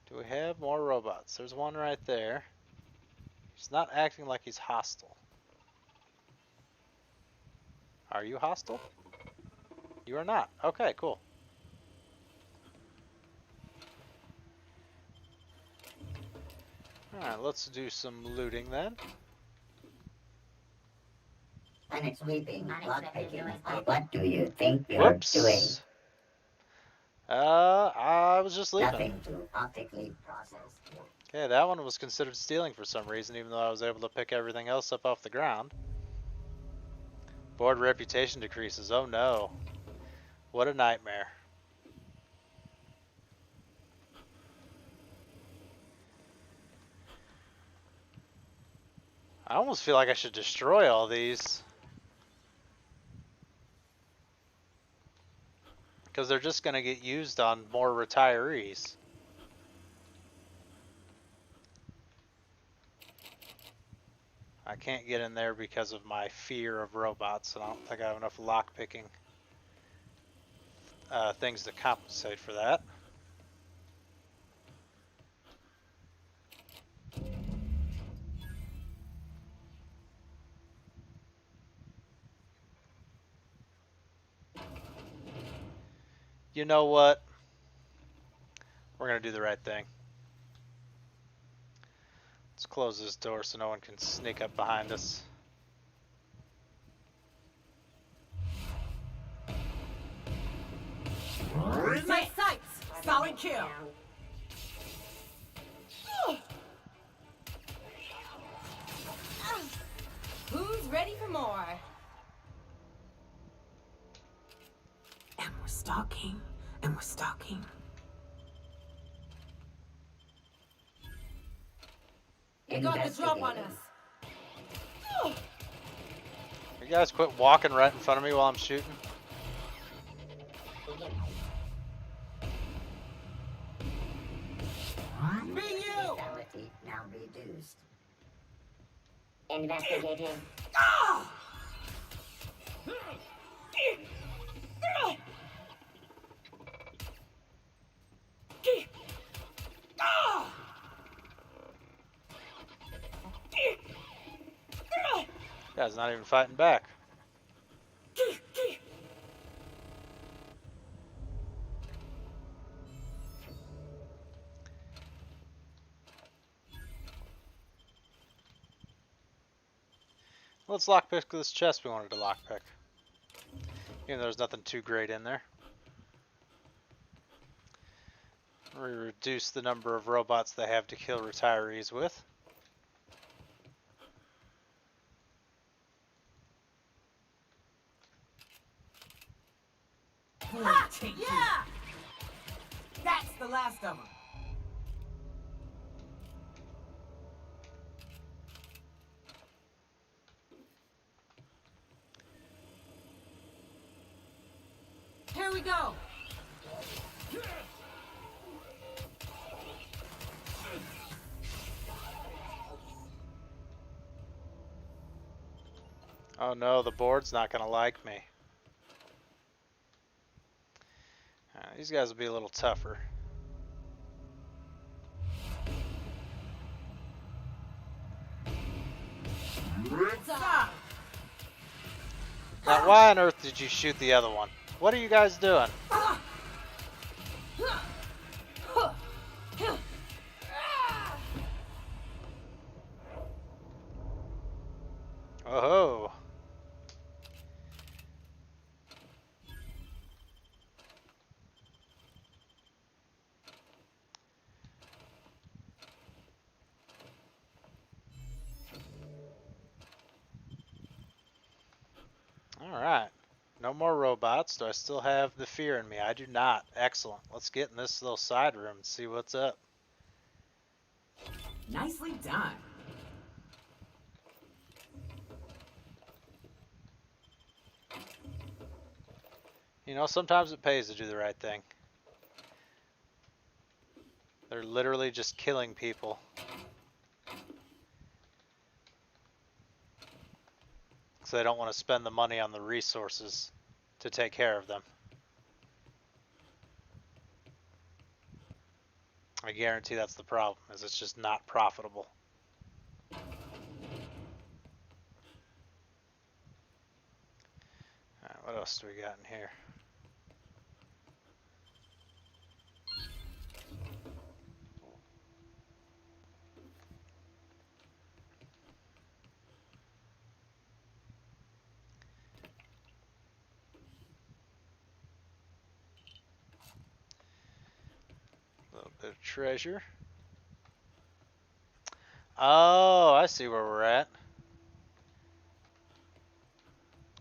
Do we have more robots? There's one right there. He's not acting like he's hostile. Are you hostile? You are not. Okay, cool. Alright, let's do some looting then. Panic sweeping, lock picking. What do you think you're doing? I was just leaving. Nothing to optically process. Okay, that one was considered stealing for some reason, even though I was able to pick everything else up off the ground. Board reputation decreases. Oh no. What a nightmare. I almost feel like I should destroy all these. Because they're just going to get used on more retirees. I can't get in there because of my fear of robots, and I don't think I have enough lockpicking things to compensate for that. You know what? We're going to do the right thing. Let's close this door so no one can sneak up behind us. My sights! Solid kill! Who's ready for more? And we're stalking. And we're stalking. You got the drop on us. You guys quit walking right in front of me while I'm shooting? Be you! Lethality now reduced. Investigating. Guy's not even fighting back. Let's lockpick this chest we wanted to lockpick. Even though there's nothing too great in there. We reduce the number of robots they have to kill retirees with. Yeah! That's the last of them. Here we go. Oh no, the board's not going to like me. These guys will be a little tougher. Now, why on earth did you shoot the other one? What are you guys doing? Oh-ho. Alright. No more robots. Do I still have the fear in me? I do not. Excellent. Let's get in this little side room and see what's up. Nicely done. You know, sometimes it pays to do the right thing. They're literally just killing people. So they don't want to spend the money on the resources to take care of them. I guarantee that's the problem, is it's just not profitable. Alright, what else do we got in here? A little bit of treasure. Oh, I see where we're at.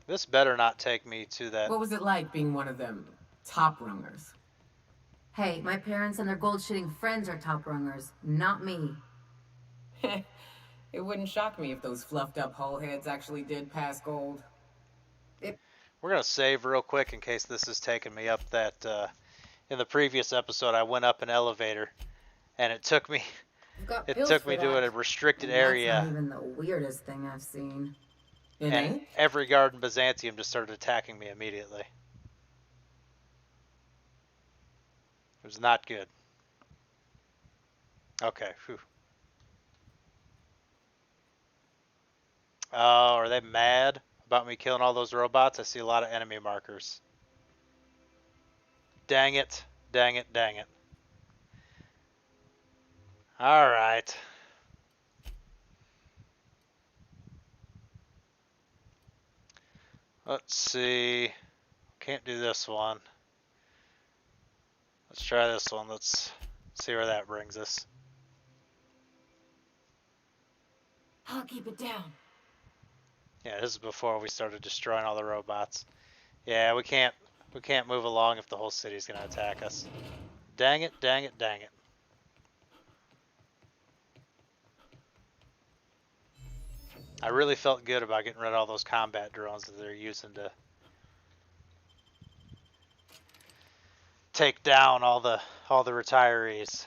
This better not take me to that. What was it like being one of them top rungers? Hey, my parents and their gold-shitting friends are top rungers, not me. It wouldn't shock me if those fluffed up hull heads actually did pass gold. We're going to save real quick in case this is taking me up that, in the previous episode I went up an elevator and it took me to a restricted area. That's not even the weirdest thing I've seen. And every guard in Byzantium just started attacking me immediately. It was not good. Okay, whew. Oh, are they mad about me killing all those robots? I see a lot of enemy markers. Dang it, dang it, dang it. Alright. Let's see. Can't do this one. Let's try this one. Let's see where that brings us. I'll keep it down. Yeah, this is before we started destroying all the robots. Yeah, we can't move along if the whole city's gonna attack us. Dang it, dang it, dang it. I really felt good about getting rid of all those combat drones that they're using to take down all the retirees.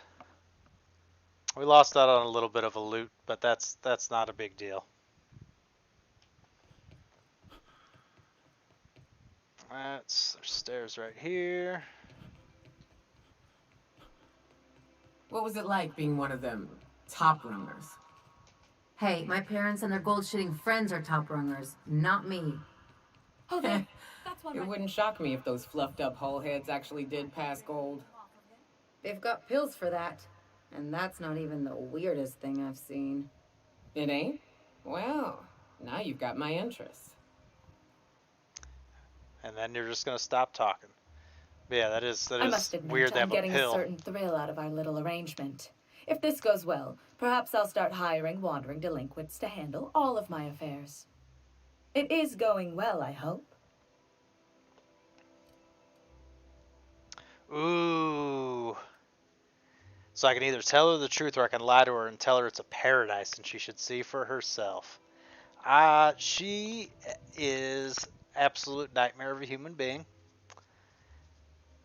We lost out on a little bit of a loot, but that's not a big deal. There's stairs right here. What was it like being one of them top rungers? Hey, my parents and their gold-shitting friends are top rungers, not me. Oh, that's what it wouldn't shock me if those fluffed up hull heads actually did pass gold. They've got pills for that. And that's not even the weirdest thing I've seen. It ain't? Well, now you've got my interest. And then you're just gonna stop talking. But yeah, that is I must admit, weird to I'm have a getting a pill. certain thrill out of our little arrangement. If this goes well, perhaps I'll start hiring wandering delinquents to handle all of my affairs. It is going well, I hope. Ooh. So I can either tell her the truth or I can lie to her and tell her it's a paradise and she should see for herself. She is absolute nightmare of a human being.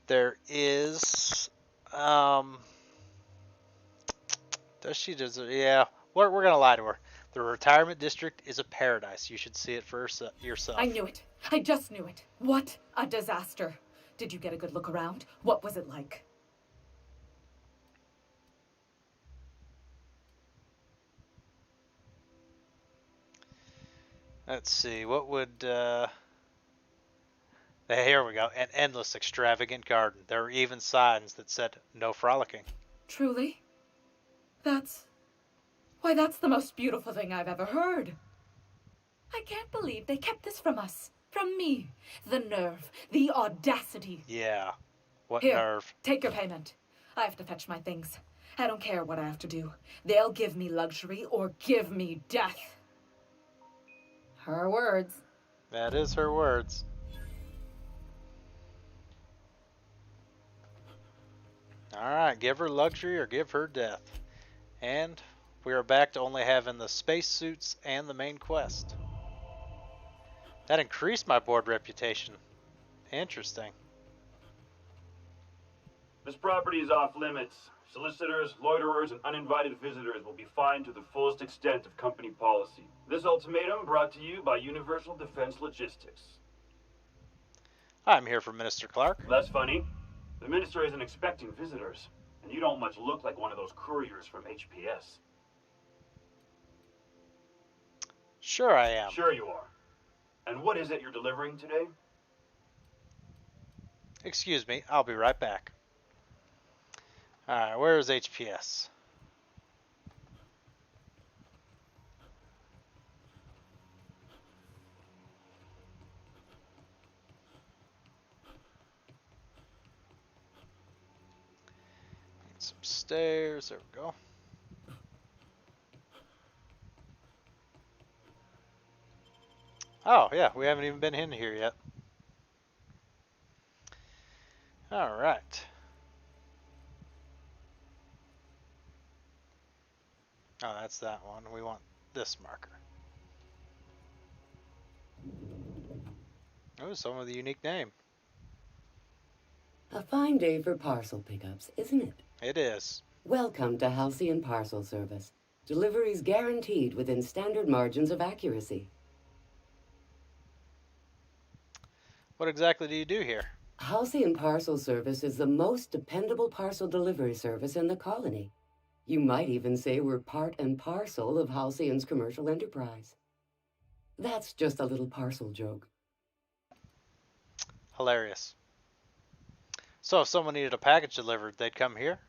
There is, does she deserve, yeah, we're going to lie to her. The retirement district is a paradise. You should see it for yourself. I knew it. I just knew it. What a disaster. Did you get a good look around? What was it like? Let's see, what would, here we go, an endless extravagant garden. There were even signs that said, no frolicking. Truly? Why, that's the most beautiful thing I've ever heard. I can't believe they kept this from us. From me. The nerve. The audacity. Yeah. What Here, nerve? Take your payment. I have to fetch my things. I don't care what I have to do. They'll give me luxury or give me death. Her words. That is her words. Alright, give her luxury or give her death. And we are back to only having the spacesuits and the main quest. That increased my board reputation. Interesting. This property is off limits. Solicitors, loiterers, and uninvited visitors will be fined to the fullest extent of company policy. This ultimatum brought to you by Universal Defense Logistics. I'm here for Minister Clark. That's funny. The minister isn't expecting visitors, and you don't much look like one of those couriers from HPS. Sure I am. Sure you are. And what is it you're delivering today? Excuse me, I'll be right back. Alright, where is HPS? Need some stairs, there we go. Oh, yeah, we haven't even been in here yet. Alright. Oh, that's that one. We want this marker. Oh, some with a unique name. A fine day for parcel pickups, isn't it? It is. Welcome to Halcyon Parcel Service. Deliveries guaranteed within standard margins of accuracy. What exactly do you do here? Halcyon Parcel Service is the most dependable parcel delivery service in the colony. You might even say we're part and parcel of Halcyon's commercial enterprise. That's just a little parcel joke. Hilarious. So if someone needed a package delivered, they'd come here?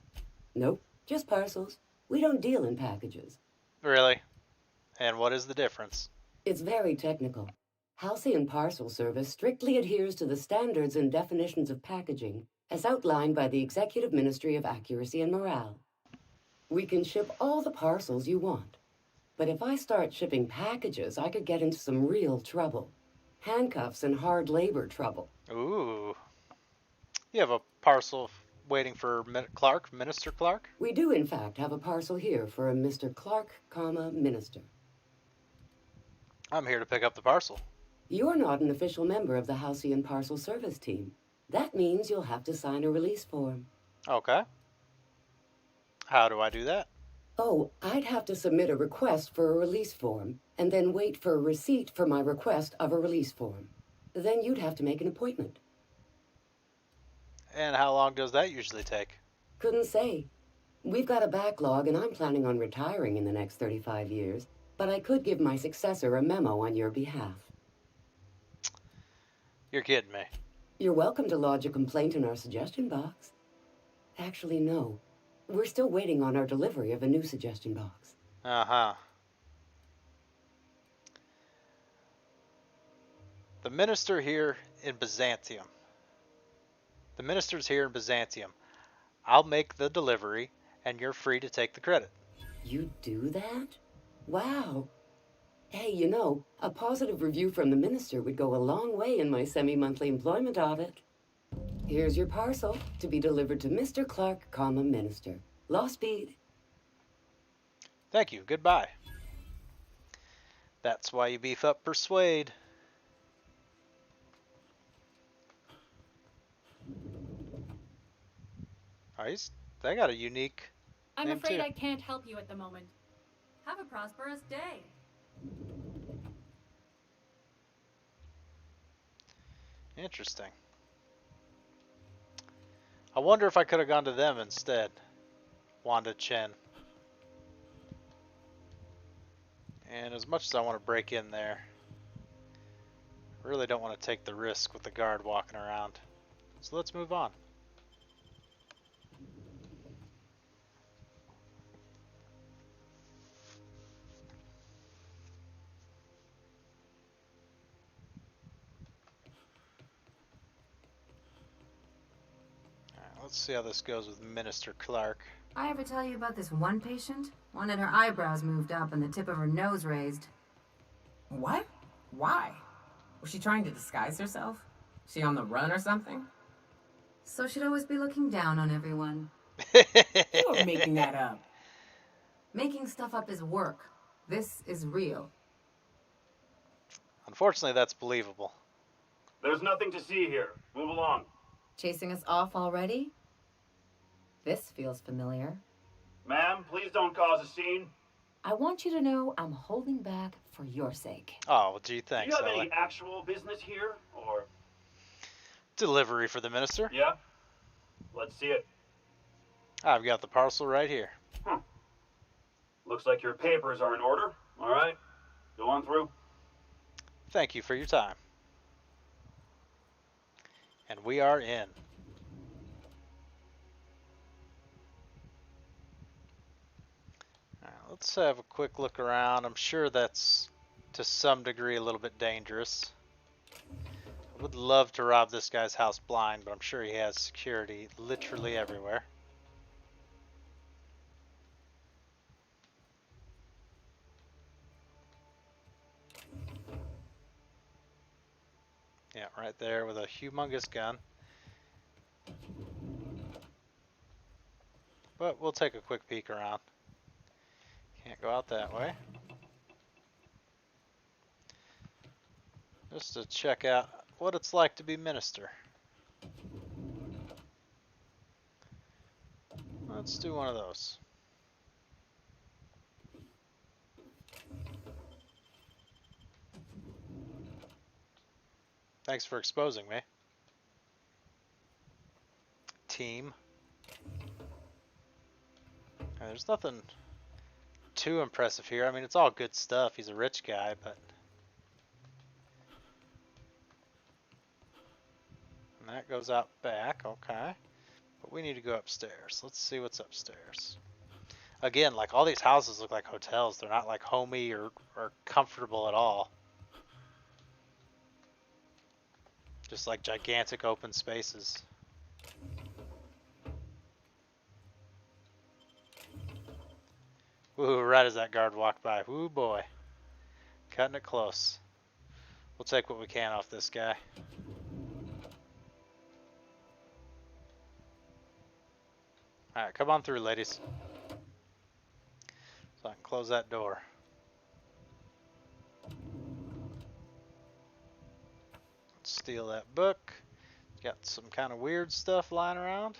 Nope, just parcels. We don't deal in packages. Really? And what is the difference? It's very technical. Halcyon Parcel Service strictly adheres to the standards and definitions of packaging as outlined by the Executive Ministry of Accuracy and Morale. We can ship all the parcels you want. But if I start shipping packages, I could get into some real trouble. Handcuffs and hard labor trouble. Ooh. You have a parcel waiting for Clark, Minister Clark? We do, in fact, have a parcel here for a Mr. Clark, Minister. I'm here to pick up the parcel. You're not an official member of the Halcyon Parcel Service team. That means you'll have to sign a release form. Okay. How do I do that? Oh, I'd have to submit a request for a release form, and then wait for a receipt for my request of a release form. Then you'd have to make an appointment. And how long does that usually take? Couldn't say. We've got a backlog, and I'm planning on retiring in the next 35 years, but I could give my successor a memo on your behalf. You're kidding me. You're welcome to lodge a complaint in our suggestion box. Actually, no. We're still waiting on our delivery of a new suggestion box. Uh-huh. The minister here in Byzantium. The minister's here in Byzantium. I'll make the delivery, and you're free to take the credit. You do that? Wow. Hey, you know, a positive review from the minister would go a long way in my semi-monthly employment audit. Here's your parcel to be delivered to Mr. Clark, Minister. Law speed. Thank you. Goodbye. That's why you beef up Persuade. Oh, they got a unique I'm name afraid too. I can't help you at the moment. Have a prosperous day. Interesting. I wonder if I could have gone to them instead. Wanda Chen. And as much as I want to break in there, I really don't want to take the risk with the guard walking around. So let's move on. Let's see how this goes with Minister Clark. I ever tell you about this one patient? Wanted her eyebrows moved up and the tip of her nose raised. What? Why? Was she trying to disguise herself? She on the run or something? So she'd always be looking down on everyone. You're making that up. Making stuff up is work. This is real. Unfortunately, that's believable. There's nothing to see here. Move along. Chasing us off already? This feels familiar. Ma'am, please don't cause a scene. I want you to know I'm holding back for your sake. Oh, well, gee, thanks, Do you have Ellie. any actual business here, or? Delivery for the minister. Yeah? Let's see it. I've got the parcel right here. Looks like your papers are in order. All right. Go on through. Thank you for your time. And we are in. Alright, let's have a quick look around. I'm sure that's to some degree a little bit dangerous. I would love to rob this guy's house blind, but I'm sure he has security literally everywhere. Yeah, right there with a humongous gun. But we'll take a quick peek around. Can't go out that way. Just to check out what it's like to be minister. Let's do one of those. Thanks for exposing me. Team. There's nothing too impressive here. I mean, it's all good stuff. He's a rich guy, but... And that goes out back, okay. But we need to go upstairs. Let's see what's upstairs. Again, like all these houses look like hotels. They're not like homey or comfortable at all. Just like gigantic open spaces. Ooh, right as that guard walked by. Ooh, boy. Cutting it close. We'll take what we can off this guy. Alright, come on through, ladies. So I can close that door. Steal that book. Got some kind of weird stuff lying around.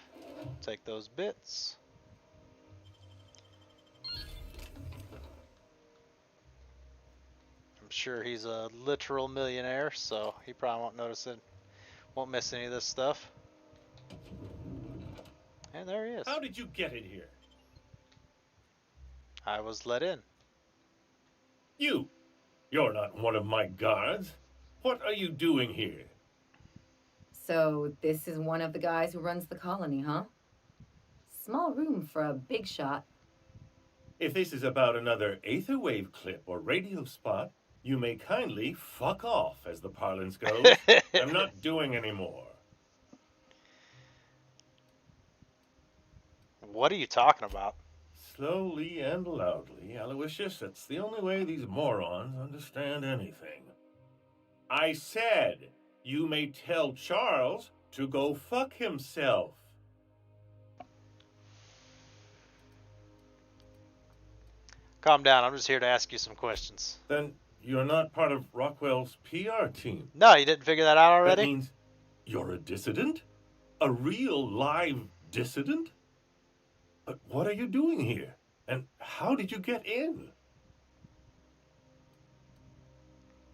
Take those bits. I'm sure he's a literal millionaire, so he probably won't notice it. Won't miss any of this stuff. And there he is. How did you get in here? I was let in. You're not one of my guards. What are you doing here? So this is one of the guys who runs the colony, huh? Small room for a big shot. If this is about another aetherwave clip or radio spot, you may kindly fuck off, as the parlance goes. I'm not doing any more. What are you talking about? Slowly and loudly, Aloysius, that's the only way these morons understand anything. I said, you may tell Charles to go fuck himself. Calm down, I'm just here to ask you some questions. Then you're not part of Rockwell's PR team. No, you didn't figure that out already? That means you're a dissident? A real live dissident? But what are you doing here? And how did you get in?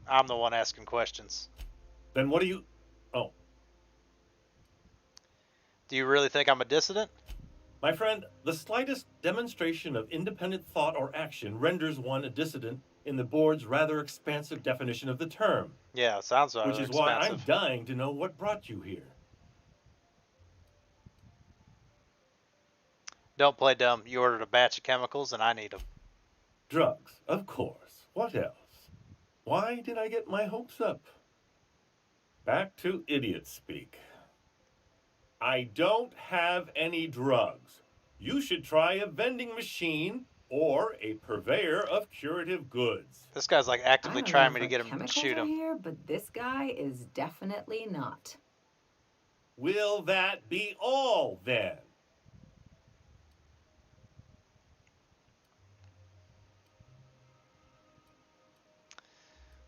I'm the one asking questions. Then what are you... Oh. Do you really think I'm a dissident? My friend, the slightest demonstration of independent thought or action renders one a dissident in the board's rather expansive definition of the term. Yeah, sounds rather Which is expansive. why I'm dying to know what brought you here. Don't play dumb. You ordered a batch of chemicals and I need them. Drugs, of course. What else? Why did I get my hopes up? Back to idiot speak. I don't have any drugs. You should try a vending machine or a purveyor of curative goods. This guy's like actively trying me to get him to shoot him. Here, but this guy is definitely not. Will that be all then?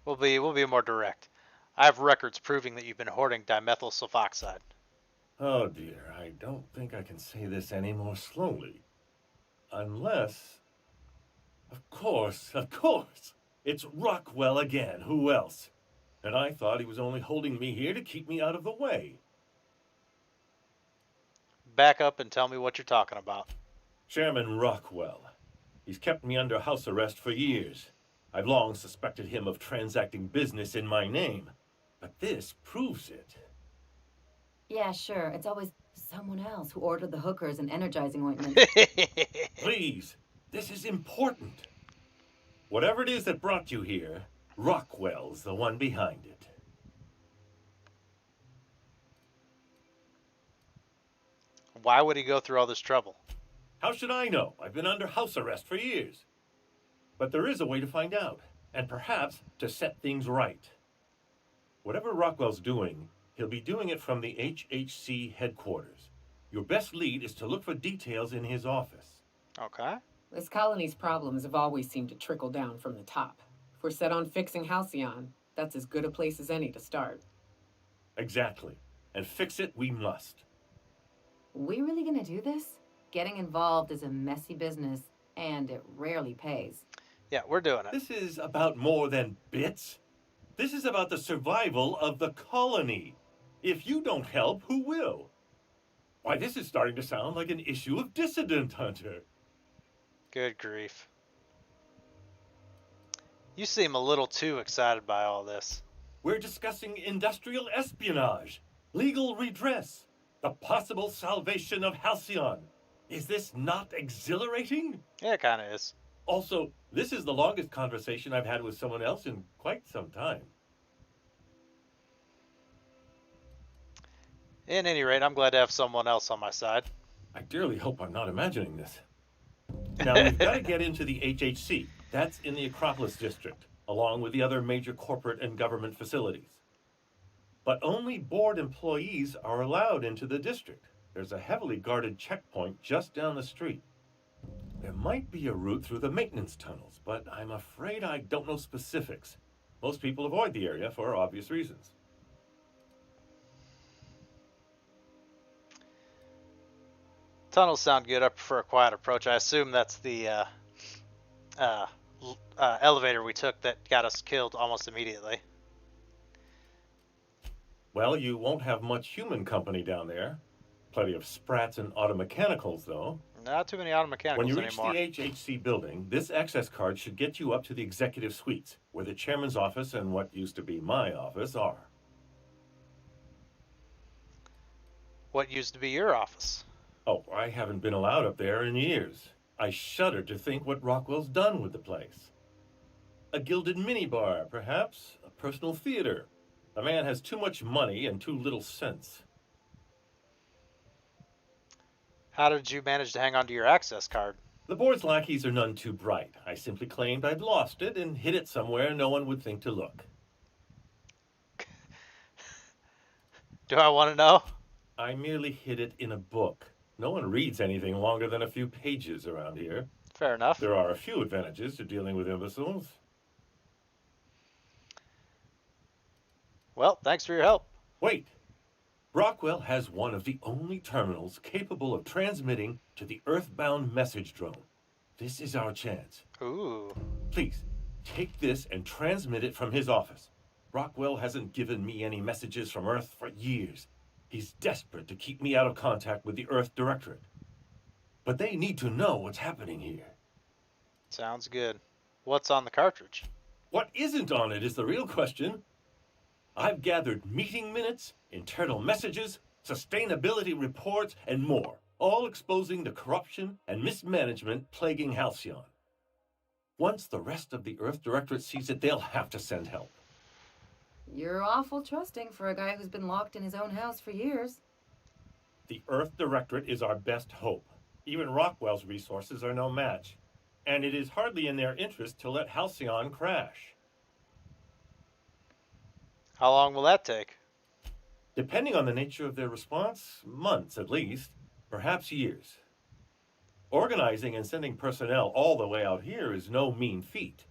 We'll be more direct. I have records proving that you've been hoarding dimethyl sulfoxide. Oh dear, I don't think I can say this any more slowly. Unless... Of course. It's Rockwell again. Who else? And I thought he was only holding me here to keep me out of the way. Back up and tell me what you're talking about. Chairman Rockwell. He's kept me under house arrest for years. I've long suspected him of transacting business in my name. But this proves it. Yeah, sure. It's always someone else who ordered the hookers and energizing ointment. Please, this is important. Whatever it is that brought you here, Rockwell's the one behind it. Why would he go through all this trouble? How should I know? I've been under house arrest for years. But there is a way to find out, and perhaps to set things right. Whatever Rockwell's doing, he'll be doing it from the HHC headquarters. Your best lead is to look for details in his office. Okay. This colony's problems have always seemed to trickle down from the top. If we're set on fixing Halcyon, that's as good a place as any to start. Exactly. And fix it we must. We really gonna do this? Getting involved is a messy business, and it rarely pays. Yeah, we're doing it. This is about more than bits. This is about the survival of the colony. If you don't help, who will? Why, this is starting to sound like an issue of Dissident Hunter. Good grief. You seem a little too excited by all this. We're discussing industrial espionage, legal redress, the possible salvation of Halcyon. Is this not exhilarating? Yeah, it kind of is. Also, this is the longest conversation I've had with someone else in quite some time. At any rate, I'm glad to have someone else on my side. I dearly hope I'm not imagining this. Now, we've got to get into the HHC. That's in the Acropolis District, along with the other major corporate and government facilities. But only board employees are allowed into the district. There's a heavily guarded checkpoint just down the street. There might be a route through the maintenance tunnels, but I'm afraid I don't know specifics. Most people avoid the area for obvious reasons. Tunnels sound good. I prefer a quiet approach. I assume that's the elevator we took that got us killed almost immediately. Well, you won't have much human company down there. Plenty of sprats and automechanicals, though. Not too many automechanicals When you reach anymore. the HHC building, this access card should get you up to the executive suites, where the chairman's office and what used to be my office are. What used to be your office? Oh, I haven't been allowed up there in years. I shudder to think what Rockwell's done with the place. A gilded minibar, perhaps? A personal theater. The man has too much money and too little sense. How did you manage to hang on to your access card? The board's lackeys are none too bright. I simply claimed I'd lost it and hid it somewhere no one would think to look. Do I want to know? I merely hid it in a book. No one reads anything longer than a few pages around here. Fair enough. There are a few advantages to dealing with imbeciles. Well, thanks for your help. Wait. Rockwell has one of the only terminals capable of transmitting to the Earthbound message drone. This is our chance. Ooh. Please, take this and transmit it from his office. Rockwell hasn't given me any messages from Earth for years. He's desperate to keep me out of contact with the Earth Directorate. But they need to know what's happening here. Sounds good. What's on the cartridge? What isn't on it is the real question. I've gathered meeting minutes, internal messages, sustainability reports, and more, all exposing the corruption and mismanagement plaguing Halcyon. Once the rest of the Earth Directorate sees it, they'll have to send help. You're awful trusting for a guy who's been locked in his own house for years. The Earth Directorate is our best hope. Even Rockwell's resources are no match. And it is hardly in their interest to let Halcyon crash. How long will that take? Depending on the nature of their response, months at least, perhaps years. Organizing and sending personnel all the way out here is no mean feat.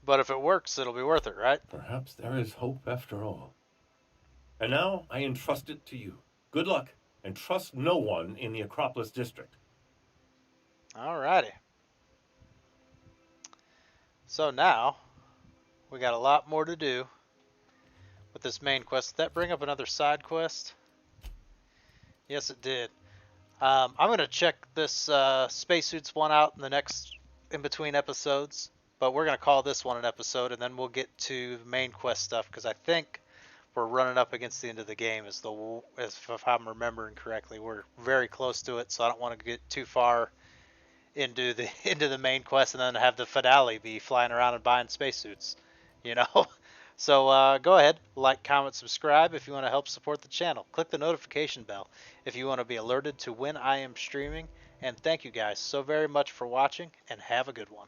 But if it works, it'll be worth it, right? Perhaps there is hope after all. And now I entrust it to you. Good luck, and trust no one in the Acropolis District. Alrighty. So now, we got a lot more to do with this main quest. Did that bring up another side quest? Yes, it did. I'm going to check this spacesuits one out in the next in-between episodes. But we're going to call this one an episode, and then we'll get to the main quest stuff, because I think we're running up against the end of the game, as if I'm remembering correctly. We're very close to it, so I don't want to get too far into the main quest and then have the finale be flying around and buying spacesuits, you know? So go ahead, like, comment, subscribe if you want to help support the channel. Click the notification bell if you want to be alerted to when I am streaming, And thank you guys so very much for watching, and have a good one.